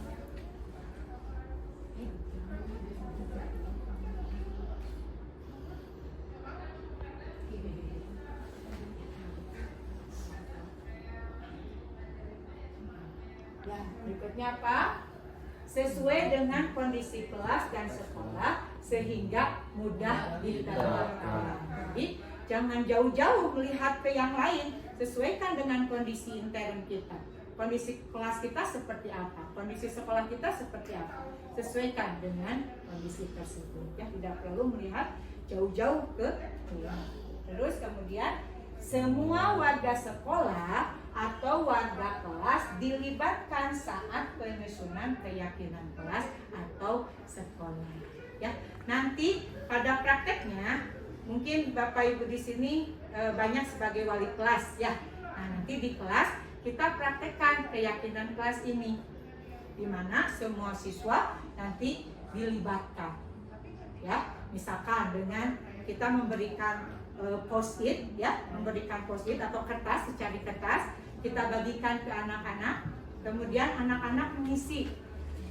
S1: ya, berikutnya apa? Sesuai dengan kondisi kelas dan sekolah sehingga mudah diterapkan. Jadi jangan jauh-jauh melihat ke yang lain, sesuaikan dengan kondisi intern kita. Kondisi kelas kita seperti apa? Kondisi sekolah kita seperti apa? Sesuaikan dengan kondisi tersebut. Ya, tidak perlu melihat jauh-jauh ke luar. Terus kemudian semua warga sekolah atau warga kelas dilibatkan saat penyusunan keyakinan kelas atau sekolah. Ya, nanti pada prakteknya mungkin Bapak Ibu di sini banyak sebagai wali kelas, ya. Nah, nanti di kelas kita praktekkan keyakinan kelas ini, di mana semua siswa nanti dilibatkan. Ya, misalkan dengan kita memberikan post-it, ya, memberikan post-it atau kertas, secari kertas, kita bagikan ke anak-anak, kemudian anak-anak mengisi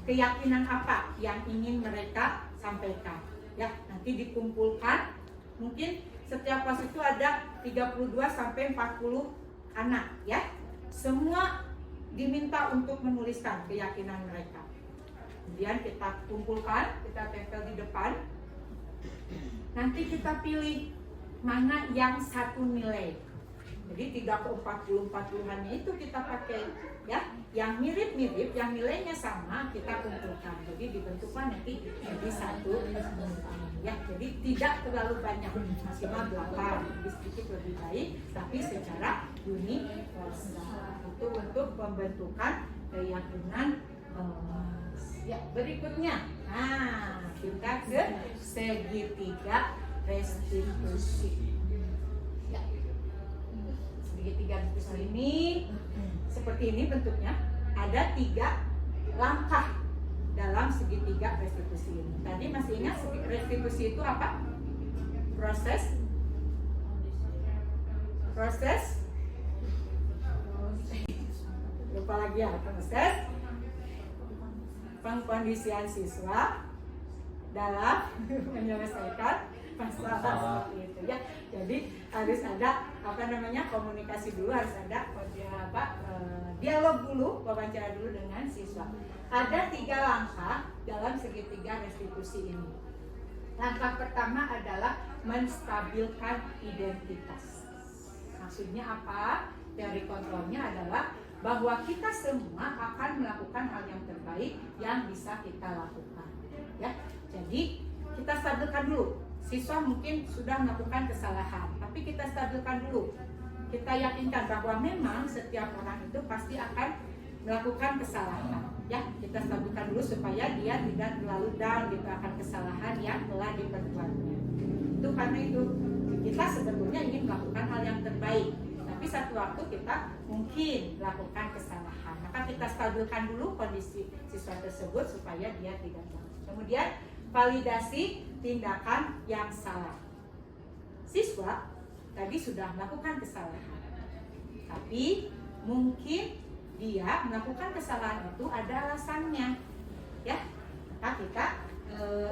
S1: keyakinan apa yang ingin mereka sampaikan. Ya, nanti dikumpulkan, mungkin setiap kelas itu ada 32 sampai 40 anak, ya. Semua diminta untuk menuliskan keyakinan mereka. Kemudian kita kumpulkan, kita tempel di depan. Nanti kita pilih mana yang satu nilai. Jadi tidak ke 40-40-annya itu kita pakai ya. Yang mirip-mirip, yang nilainya sama kita kumpulkan. Jadi dibentukkan nanti jadi satu ya. Jadi tidak terlalu banyak, maksimal 8, lebih sedikit lebih baik, tapi secara universal. Itu untuk pembentukan keyakinan. Ya, berikutnya. Nah, kita ke segitiga restitusi. Ya. Segitiga restitusi ini seperti ini bentuknya. Ada 3 langkah dalam segitiga restitusi ini. Tadi masih ingat restitusi itu apa? Proses lupa lagi ya, proses pengkondisian siswa dalam menyelesaikan masalah seperti itu ya. Jadi harus ada komunikasi dulu, harus ada dialog dulu, wawancara dulu dengan siswa. Ada 3 langkah dalam segitiga restitusi ini. Langkah pertama adalah menstabilkan identitas. Maksudnya apa? Teori kontrolnya adalah bahwa kita semua akan melakukan hal yang terbaik yang bisa kita lakukan. Ya, jadi kita stabilkan dulu. Siswa mungkin sudah melakukan kesalahan, tapi kita stabilkan dulu. Kita yakinkan bahwa memang setiap orang itu pasti akan melakukan kesalahan. Ya, kita stabilkan dulu supaya dia tidak terlalu down gitu akan kesalahan yang telah diperbuatnya. Itu karena itu kita sebetulnya ingin melakukan hal yang terbaik. Tapi satu waktu kita mungkin melakukan kesalahan, maka kita stabilkan dulu kondisi siswa tersebut supaya dia tidak down. Kemudian validasi tindakan yang salah. Siswa tadi sudah melakukan kesalahan, tapi mungkin dia melakukan kesalahan itu ada alasannya, ya. Maka kita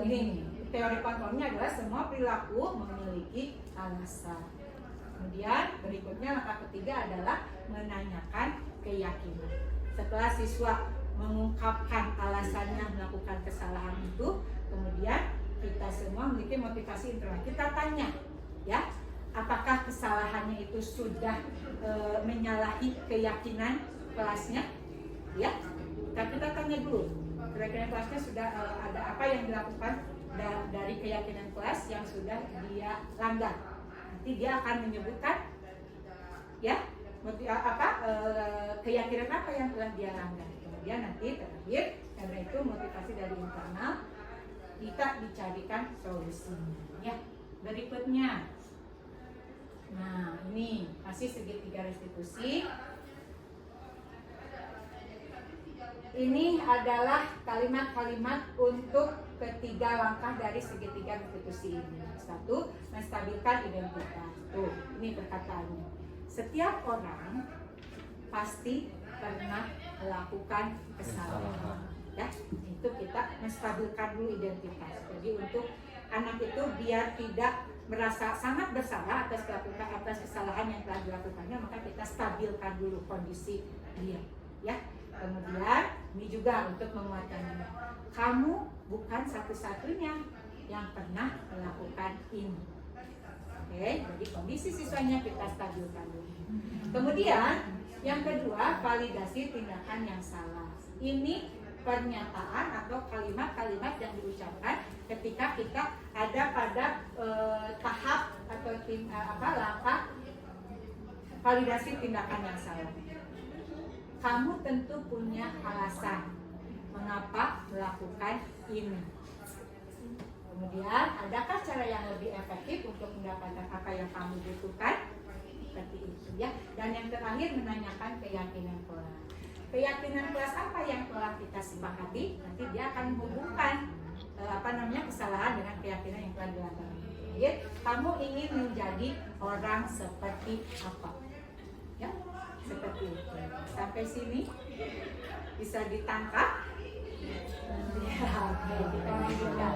S1: ini teori kontrolnya adalah semua perilaku memiliki alasan. Kemudian berikutnya langkah ketiga adalah menanyakan keyakinan. Setelah siswa mengungkapkan alasannya melakukan kesalahan itu, kemudian kita semua memiliki motivasi internal. Kita tanya, ya, apakah kesalahannya itu sudah menyalahi keyakinan kelasnya? Ya, kita tanya dulu. Keyakinan kelasnya sudah ada apa yang dilakukan dari keyakinan kelas yang sudah dia langgar. Nanti dia akan menyebutkan, ya, keyakinan apa yang telah dia langgar. Kemudian nanti terakhir, karena itu motivasi dari internal, kita dicarikan solusinya. Ya, berikutnya. Nah, ini masih segitiga restitusi. Ini adalah kalimat-kalimat untuk ketiga langkah dari segitiga restitusi ini. 1. Menstabilkan identitas. Tuh, ini perkataannya. Setiap orang pasti pernah melakukan kesalahan. Ya, itu kita menstabilkan dulu identitas. Jadi untuk anak itu biar tidak merasa sangat bersalah atas kesalahan yang telah dilakukannya, maka kita stabilkan dulu kondisi dia. Ya. Kemudian ini juga untuk menguatkannya. Kamu bukan satu-satunya yang pernah melakukan ini. Oke, jadi kondisi siswanya kita stabilkan dulu. Kemudian yang kedua, validasi tindakan yang salah. Ini pernyataan atau kalimat-kalimat yang diucapkan ketika kita ada pada tahap atau langkah validasi tindakan yang salah. Kamu tentu punya alasan mengapa melakukan ini. Kemudian, adakah cara yang lebih efektif untuk mendapatkan apa yang kamu butuhkan? Seperti itu ya. Dan yang terakhir, menanyakan keyakinan kelas. Keyakinan kelas apa yang telah kita sepakati? Nanti dia akan menghubungkan kesalahan dengan keyakinan yang telah dilakukan. Kamu ingin menjadi orang seperti apa? Ya, seperti itu. Sampai sini bisa ditangkap. Ya, oke, kita lanjutkan.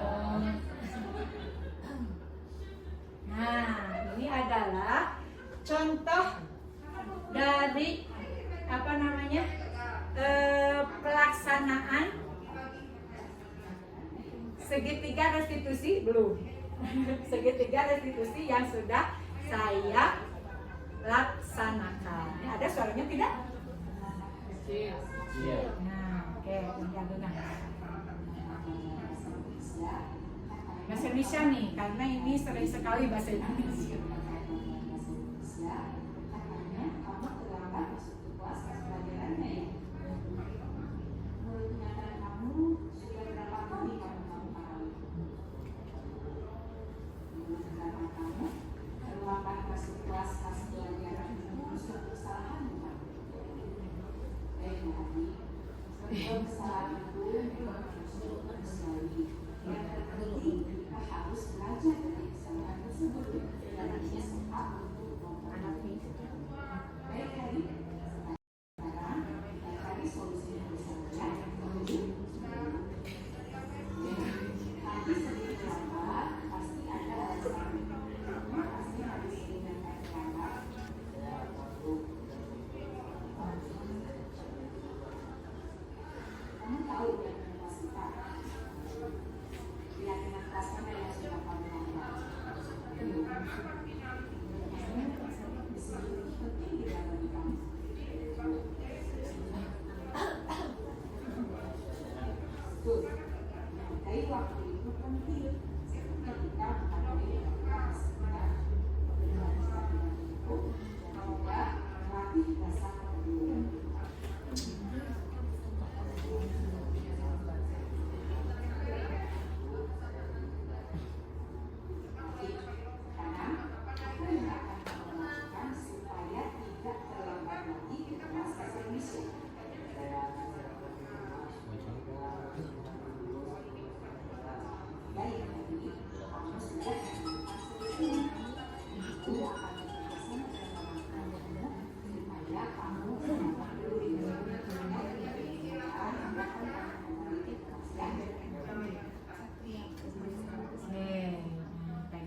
S1: Nah, ini adalah contoh dari pelaksanaan segitiga restitusi segitiga restitusi yang sudah saya laksanakan. dilaksanakan. Ada suaranya tidak? Nah, oke, dengar. Bahasa Indonesia nih, karena ini sering sekali bahasa Indonesia.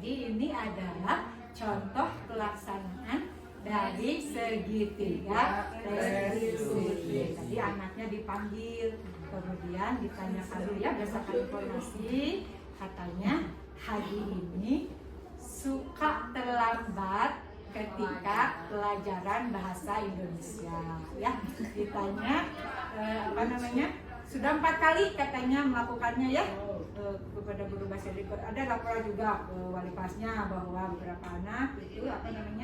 S1: Ini adalah contoh pelaksanaan dari segitiga restitusi. Tadi anaknya dipanggil, kemudian ditanyakan dulu ya berdasarkan informasi, katanya hari ini suka terlambat ketika pelajaran bahasa Indonesia. Ya, ditanya sudah 4 kali katanya melakukannya ya. Kepada guru bahasa Indonesia. Ada laporan juga ke wali kelasnya bahwa beberapa anak itu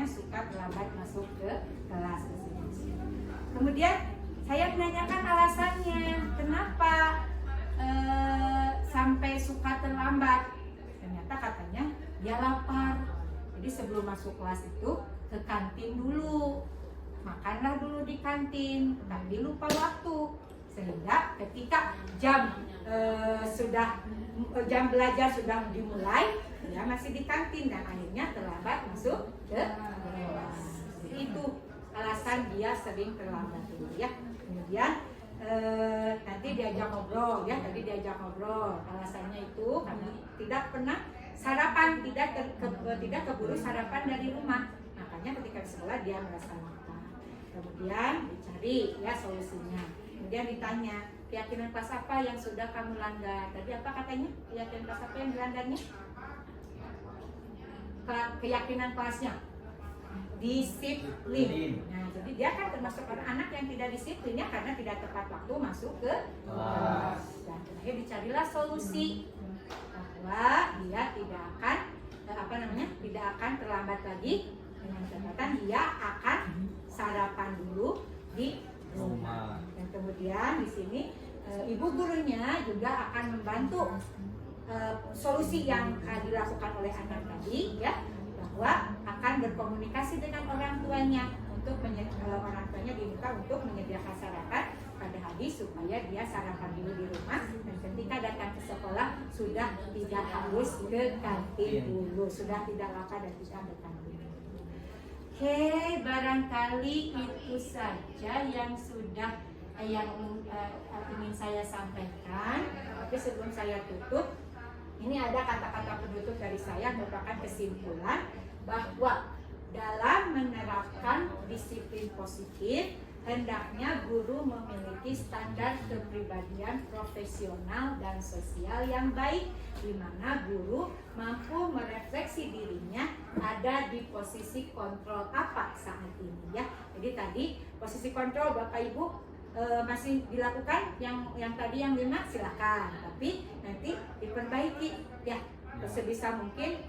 S1: suka terlambat masuk ke kelas. Kemudian saya menanyakan alasannya kenapa sampai suka terlambat. Ternyata katanya dia lapar. Jadi sebelum masuk kelas itu ke kantin dulu, makanlah dulu di kantin, tapi lupa waktu. Sehingga ketika jam belajar sudah dimulai, dia masih di kantin dan akhirnya terlambat masuk ke kelas. Itu alasan dia sering terlambat dulu ya. Kemudian nanti diajak ngobrol ya, tadi diajak ngobrol. Alasannya itu karena tidak pernah sarapan, tidak keburu sarapan dari rumah. Makanya ketika di sekolah dia merasa lapar. Kemudian dicari ya solusinya. Kemudian ditanya, keyakinan kelas apa yang sudah kamu langgar? Tadi apa katanya? Keyakinan kelas apa yang dilanggarnya? Keyakinan kelasnya disiplin. Nah, jadi dia kan termasuk anak yang tidak disiplin ya, karena tidak tepat waktu masuk ke kelas. Dan terakhir dicarilah solusi bahwa dia tidak akan terlambat lagi, dengan catatan dia akan sarapan dulu di rumah. Dan kemudian di sini ibu gurunya juga akan membantu solusi yang dilakukan oleh anak tadi ya, bahwa akan berkomunikasi dengan orang tuanya untuk orang tuanya diminta untuk menyediakan sarapan pada hari supaya dia sarapan dulu di rumah, dan ketika datang ke sekolah sudah tidak harus ke kantin dulu, sudah tidak lapar dan tidak ke kantin. Oke, barangkali itu saja yang sudah ingin saya sampaikan. Tapi sebelum saya tutup, ini ada kata-kata penutup dari saya merupakan kesimpulan bahwa dalam menerapkan disiplin positif, hendaknya guru memiliki standar kepribadian profesional dan sosial yang baik, di mana guru mampu merefleksi dirinya ada di posisi kontrol apa saat ini ya. Jadi tadi posisi kontrol Bapak Ibu masih dilakukan yang tadi yang 5 silakan, tapi nanti diperbaiki ya sebisa mungkin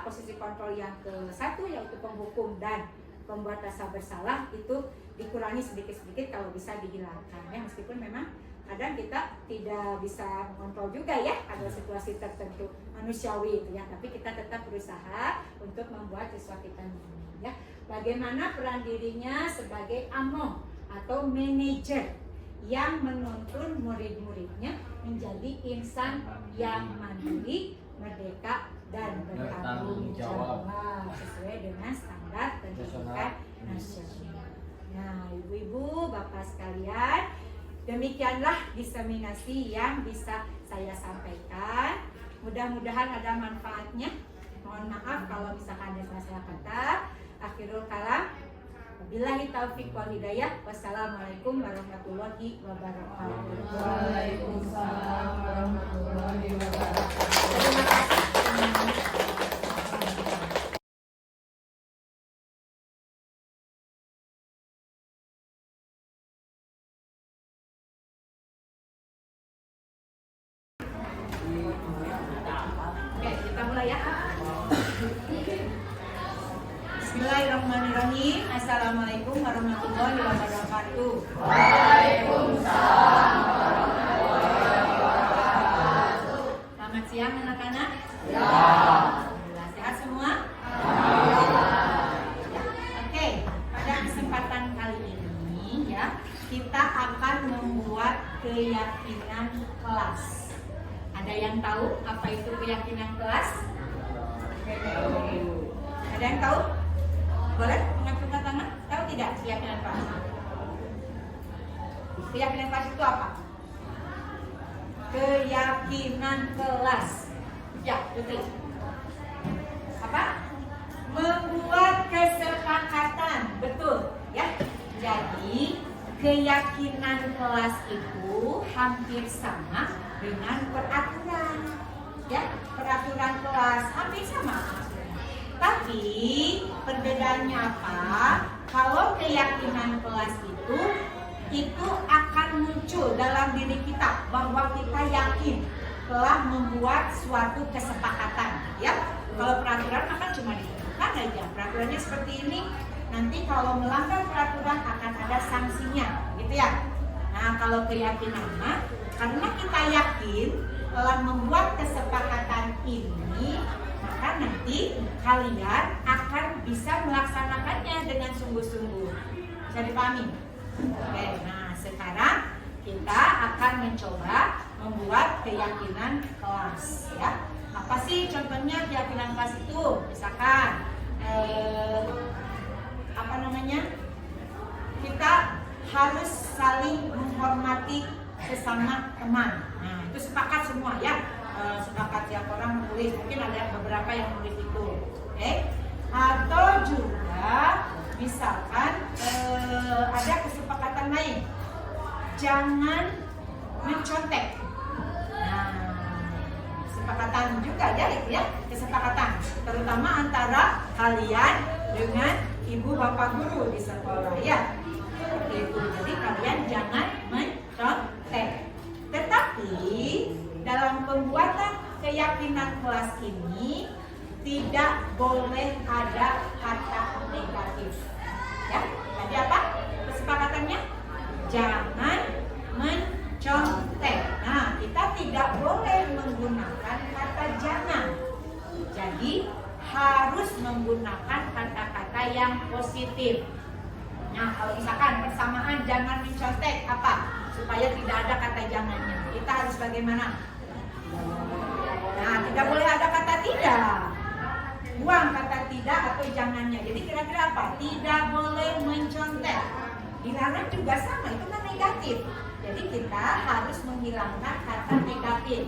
S1: posisi kontrol yang ke-1 yaitu penghukum dan pembuat rasa bersalah itu dikurangi sedikit-sedikit kalau bisa dihilangkan ya, meskipun memang kadang kita tidak bisa mengontrol juga ya, ada situasi tertentu manusiawi itu ya, tapi kita tetap berusaha untuk membuat siswa kita nyaman ya. Bagaimana peran dirinya sebagai among atau manajer yang menuntun murid-muridnya menjadi insan yang mandiri, merdeka dan bertanggung jawab sesuai dengan standar pendidikan nasional. Nah, ibu-ibu, bapak sekalian, demikianlah diseminasi yang bisa saya sampaikan. Mudah-mudahan ada manfaatnya. Mohon maaf kalau misalkan ada salah kata. Akhirul kalam. Wabillahi taufiq wal hidayah. Wassalamualaikum warahmatullahi wabarakatuh.
S6: Waalaikumsalam warahmatullahi wabarakatuh.
S1: Terima kasih. Oke, kita mulai ya. Bismillahirrahmanirrahim. Assalamualaikum warahmatullahi wabarakatuh.
S6: Waalaikumsalam.
S1: Selamat siang anak-anak.
S6: Ya.
S1: Alhamdulillah, sehat semua? Ya. Oke, pada kesempatan kali ini ya, kita akan membuat keyakinan kelas. Ada yang tahu apa itu keyakinan kelas? Ada yang tahu? Boleh mengacungkan tangan? Tahu tidak keyakinan kelas? Keyakinan kelas itu apa? Keyakinan kelas. Ya, betul. Apa? Membuat kesepakatan. Betul, ya. Jadi, keyakinan kelas itu hampir sama dengan peraturan. Ya, peraturan kelas hampir sama. Tapi perbedaannya apa? Kalau keyakinan kelas itu akan muncul dalam diri kita bahwa kita yakin telah membuat suatu kesepakatan, ya. Kalau peraturan akan cuma ditentukan aja. Peraturannya seperti ini. Nanti kalau melanggar peraturan akan ada sanksinya, gitu ya. Nah, kalau keyakinannya, karena kita yakin telah membuat kesepakatan ini, maka nanti kalian akan bisa melaksanakannya dengan sungguh-sungguh. Bisa dipahami? Oke, nah sekarang kita akan mencoba membuat keyakinan kelas ya. Apa sih contohnya keyakinan kelas itu? Misalkan kita harus saling menghormati sesama teman. Nah, itu sepakat semua ya. Sepakat tiap orang menulis, mungkin ada beberapa yang menulis itu. Oke. Atau juga misalkan ada kesepakatan lain, jangan mencontek. Nah, kesepakatan juga ya itu ya, kesepakatan terutama antara kalian dengan ibu bapak guru di sekolah ya. Seperti itu. Jadi kalian jangan mencontek. Tetapi dalam pembuatan keyakinan kelas ini tidak boleh ada kata negatif. Ya, tadi apa? Kesepakatannya jangan mencontek. Nah, kita tidak boleh menggunakan kata jangan. Jadi harus menggunakan kata-kata yang positif. Nah, kalau misalkan persamaan jangan mencontek apa? Supaya tidak ada kata jangannya. Kita harus bagaimana? Nah, tidak boleh ada kata tidak. Buang kata tidak atau jangannya. Jadi kira-kira apa? Tidak boleh mencontek. Dilarang juga sama, itu kan negatif. Jadi kita harus menghilangkan kata negatif.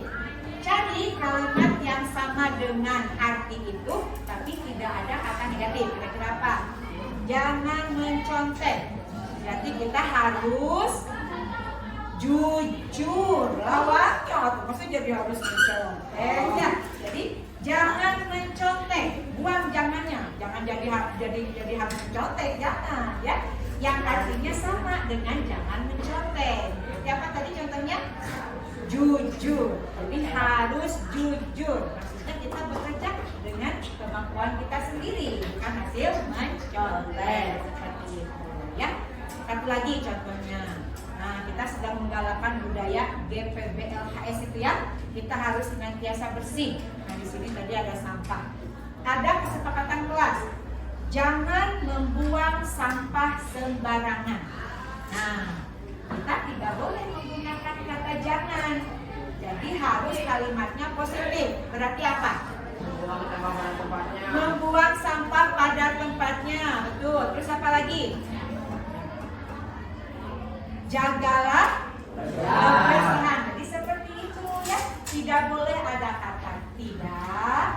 S1: Jadi kalimat yang sama dengan arti itu, tapi tidak ada kata negatif. Kira-kira apa? Jangan mencontek. Berarti kita harus jujur lawannya, maksudnya jadi harus mencontek ya. Jadi jangan mencontek, buang jangannya, jangan jadi harus mencontek, jangan ya. Yang artinya sama dengan jangan mencontek. Siapa tadi contohnya? Jujur. Jadi harus jujur. Maksudnya kita bekerja dengan kemampuan kita sendiri, bukan hasil mencontek seperti itu ya. Satu lagi contohnya. Nah, kita sedang menggalakkan budaya GPBLHS itu ya. Kita harus senantiasa bersih. Nah, di sini tadi ada sampah. Ada kesepakatan kelas. Jangan membuang sampah sembarangan. Nah, kita tidak boleh menggunakan kata jangan. Jadi harus kalimatnya positif. Berarti apa?
S6: Membuang sampah pada tempatnya.
S1: Membuang sampah pada tempatnya. Betul. Terus apa lagi? Jagalah kebersihan. Jadi seperti itu ya. Tidak boleh ada kata tidak,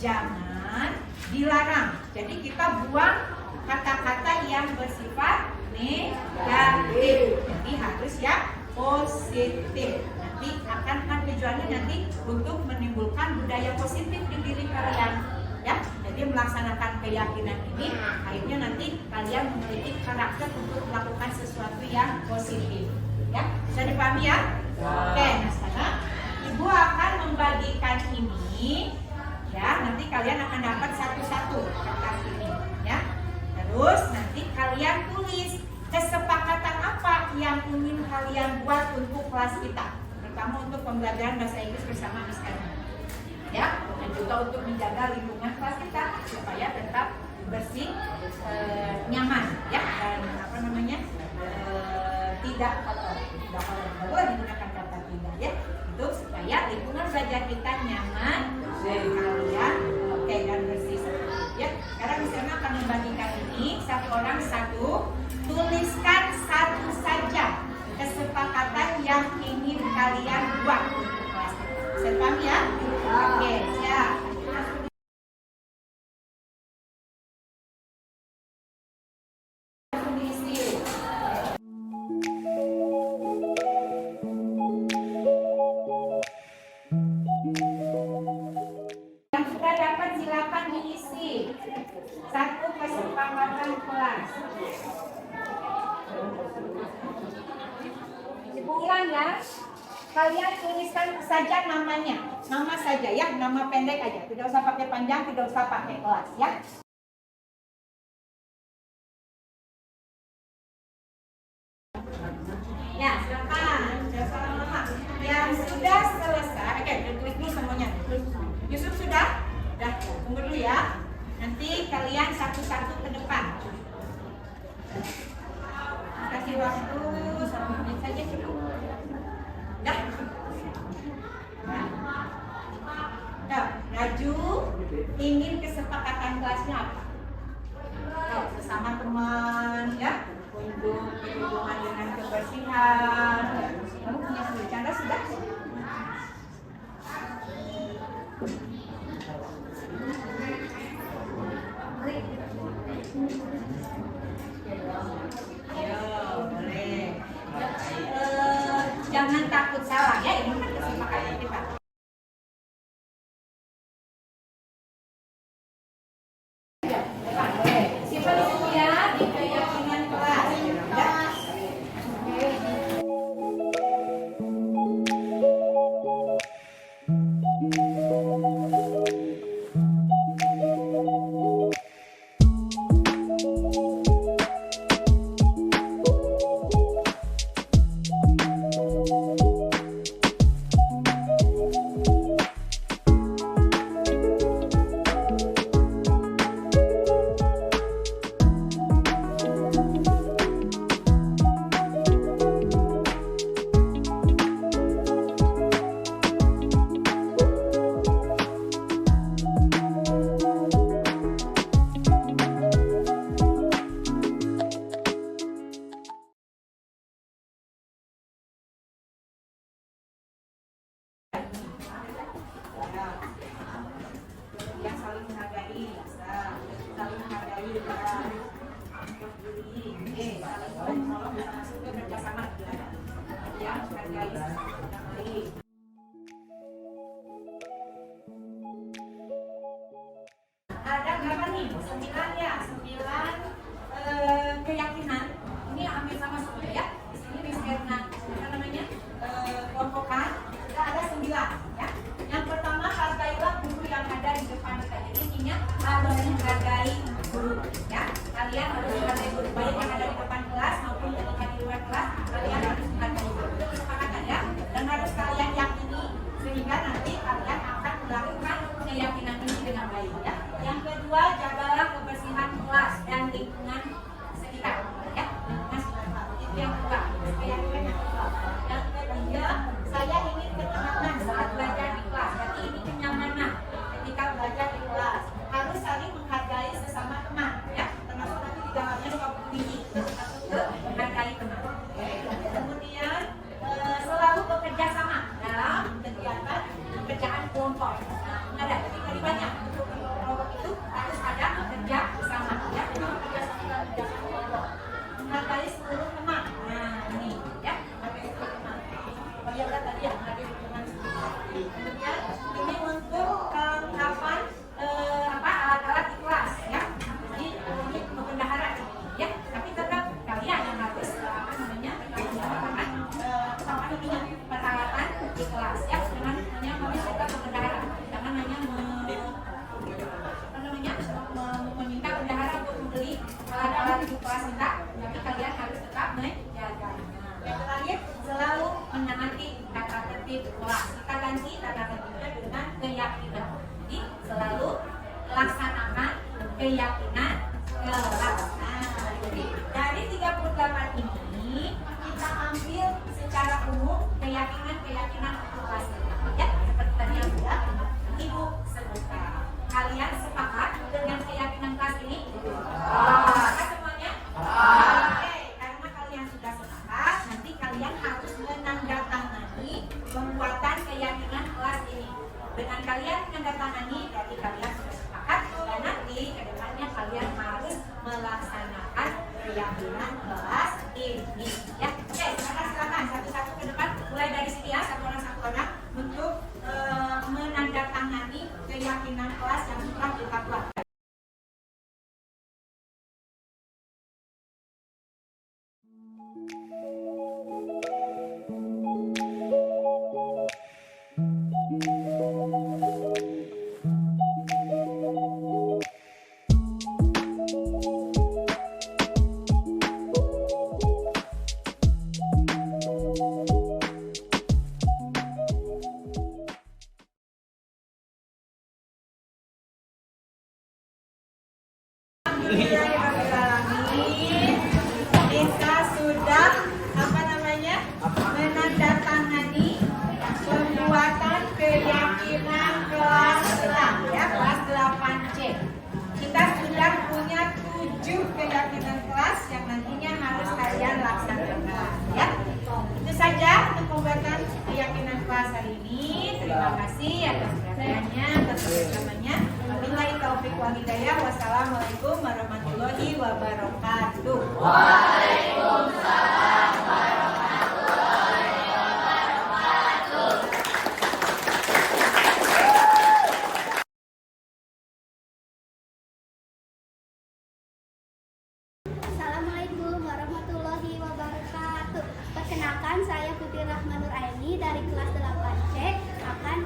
S1: jangan, dilarang. Jadi kita buang kata-kata yang bersifat negatif. Jadi harus ya positif. Nanti akan tujuannya nanti untuk menimbulkan budaya positif di diri kalian. Ya, jadi melaksanakan keyakinan ini akhirnya nanti kalian memiliki karakter untuk melakukan sesuatu yang positif. Ya, bisa dipahami ya? Oke, nah sekarang Ibu akan membagikan ini. Ya, nanti kalian akan dapat satu-satu kertas ini. Ya, terus nanti kalian tulis kesepakatan apa yang ingin kalian buat untuk kelas kita, terutama untuk pembelajaran bahasa Inggris bersama Miss Erna. Ya, dan juga untuk menjaga lingkungan kelas kita supaya tetap bersih, nyaman, ya, dan tidak kotor. Tidak boleh digunakan kata tidak, ya, itu supaya lingkungan belajar kita nyaman dan kalian oke dan bersih seperti itu, ya. Sekarang misalnya akan membagikan ini satu orang satu, tuliskan satu saja kesepakatan yang ingin kalian buat untuk kelas kita. Bisa paham ya? Oke, siap. Yang sudah dapat silakan diisi. Satu kesepakatan kelas. Ibu ulang ya. Kalian tuliskan saja namanya, nama saja ya, nama pendek aja, tidak usah pakai panjang, tidak usah pakai kelas ya. Ya, silakan. Yang sudah selesai, oke, tulis dulu semuanya. Yusuf sudah? Sudah, tunggu dulu ya. Nanti kalian satu-satu ke depan. Kasih waktu 1 menit saja cukup. Dah. Dah, Raju ingin kesepakatan kelasnya apa? Sesama teman ya, untuk berhubungan dengan kebersihan. Kamu punya sendiri, Chandra sudah? Jangan takut salah ya, ini kan kesepakatan kita. Simpan dulu ya di keyakinan kelas. Ya. Yang saling menghargai, saling menghargai, saling menghargai sesama yang lain. Ada berapa nih? 9 ya, 9 keyakinan. Ini hampir sama semua ya. Di sini disebutkan apa namanya? Kelompokan. Sudah ada 9 ya. Yang pertama, hargailah guru yang ada di depan kita. Jadi intinya harus menghargai guru ya. Kalian harus menghargai guru baik yang ada di depan kelas maupun ketika di luar kelas. Kalian harus menghargai guru. Itu kesepakatan ya. Dan harus kalian yakini sehingga nanti kalian akan melakukan keyakinan ini dengan baik ya. Yang kedua, jagalah kebersihan kelas dan lingkungan sekitar ya. Itu yang kedua, keyakinan yang kedua. Yang ketiga, saya ingin ketenangan saat belajar di kelas. Jadi ini kenyamanan ketika belajar di kelas. Harus saling menghargai sesama teman ya. Termasuk nanti di dalamnya 20 biji. Menghargai teman. Kemudian selalu bekerja sama dalam kegiatan pekerjaan kelompok. Ada jadi banyak untuk kelompok itu harus ada bekerja bersama ya. Bekerja sama kelompok. Menghargai seluruh teman. Nah ini ya, menghargai seluruh teman. Oh ya tadi ya, menghargai teman. Kemudian ini untuk kelengkapan alat-alat di kelas ya. Jadi ini bendahara ya. Tapi tetap kalian yang harus peralatan di kelas ya. Dengan hanya harus tetap bendahara. Jangan hanya meminta bendahara untuk membeli alat-alat di kelas kita, tapi kalian harus tetap menjaga. Yang terakhir, selalu menaati tata tertib kelas. Kita ganti tata tertibnya dengan keyakinan. Jadi selalu laksanakan keyakinan kelas. Nah, jadi dari 38 ini kita ambil secara umum keyakinan kelas ya. Seperti tadi yang sudah Ibu sebutkan. Kalian sepakat dengan keyakinan kelas ini? Apakah semuanya? Oke, karena kalian sudah sepakat, nanti kalian harus menandatangani pembuatan keyakinan kelas ini. Dengan kalian menandatangani, berarti kalian sudah sepakat dan nanti ke depannya kalian harus melaksanakan keyakinan kelas ini. Ya, oke, silakan satu-satu ke depan. Mulai dari sini ya, satu orang untuk menandatangani keyakinan kelas yang telah kita buat. Kita sudah menandatangani pembuatan keyakinan kelas kita ya, kelas 8C. Kita sudah punya 7 keyakinan kelas yang nantinya harus kalian laksanakan ya. Itu saja untuk pembuatan keyakinan kelas hari ini. Terima kasih atas perhatiannya, atas kerjasamanya. Wabillahi taufiq wal hidayah. Wassalamualaikum warahmatullahi wabarakatuh. Waalaikumsalam warahmatullahi wabarakatuh.
S7: Assalamualaikum warahmatullahi wabarakatuh. Perkenalkan, saya Putri Rahmanur Aini dari kelas 8C akan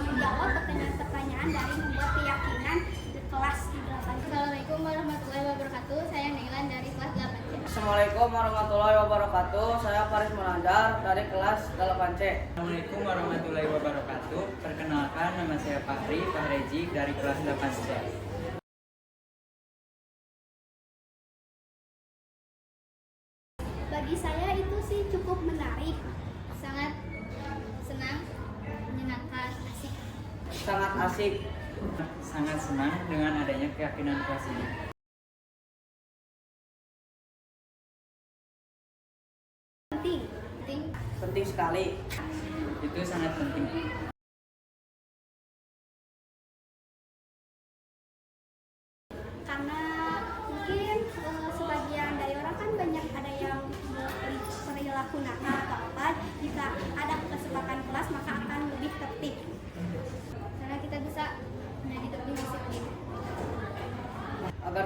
S7: menjawab pertanyaan-pertanyaan dari membuat keyakinan di kelas 8C. Assalamualaikum warahmatullahi wabarakatuh. Saya Nailan dari kelas 8C.
S8: Assalamualaikum warahmatullahi wabarakatuh. Saya Faris Melandar dari kelas 8C.
S9: Assalamualaikum warahmatullahi wabarakatuh. Perkenalkan, nama saya Fahri Fahreji dari kelas 8C.
S7: Bagi saya itu sih cukup menarik, sangat senang, menyenangkan, asik.
S8: Sangat asik.
S9: Sangat senang dengan adanya keyakinan kelas ini.
S8: Penting sekali.
S9: Itu sangat penting.
S7: Karena mungkin sebagian dari orang kan banyak ada yang perilaku nakal atau apa,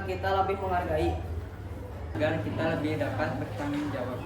S8: kita lebih menghargai.
S9: agar kita lebih dapat bertanggung jawab.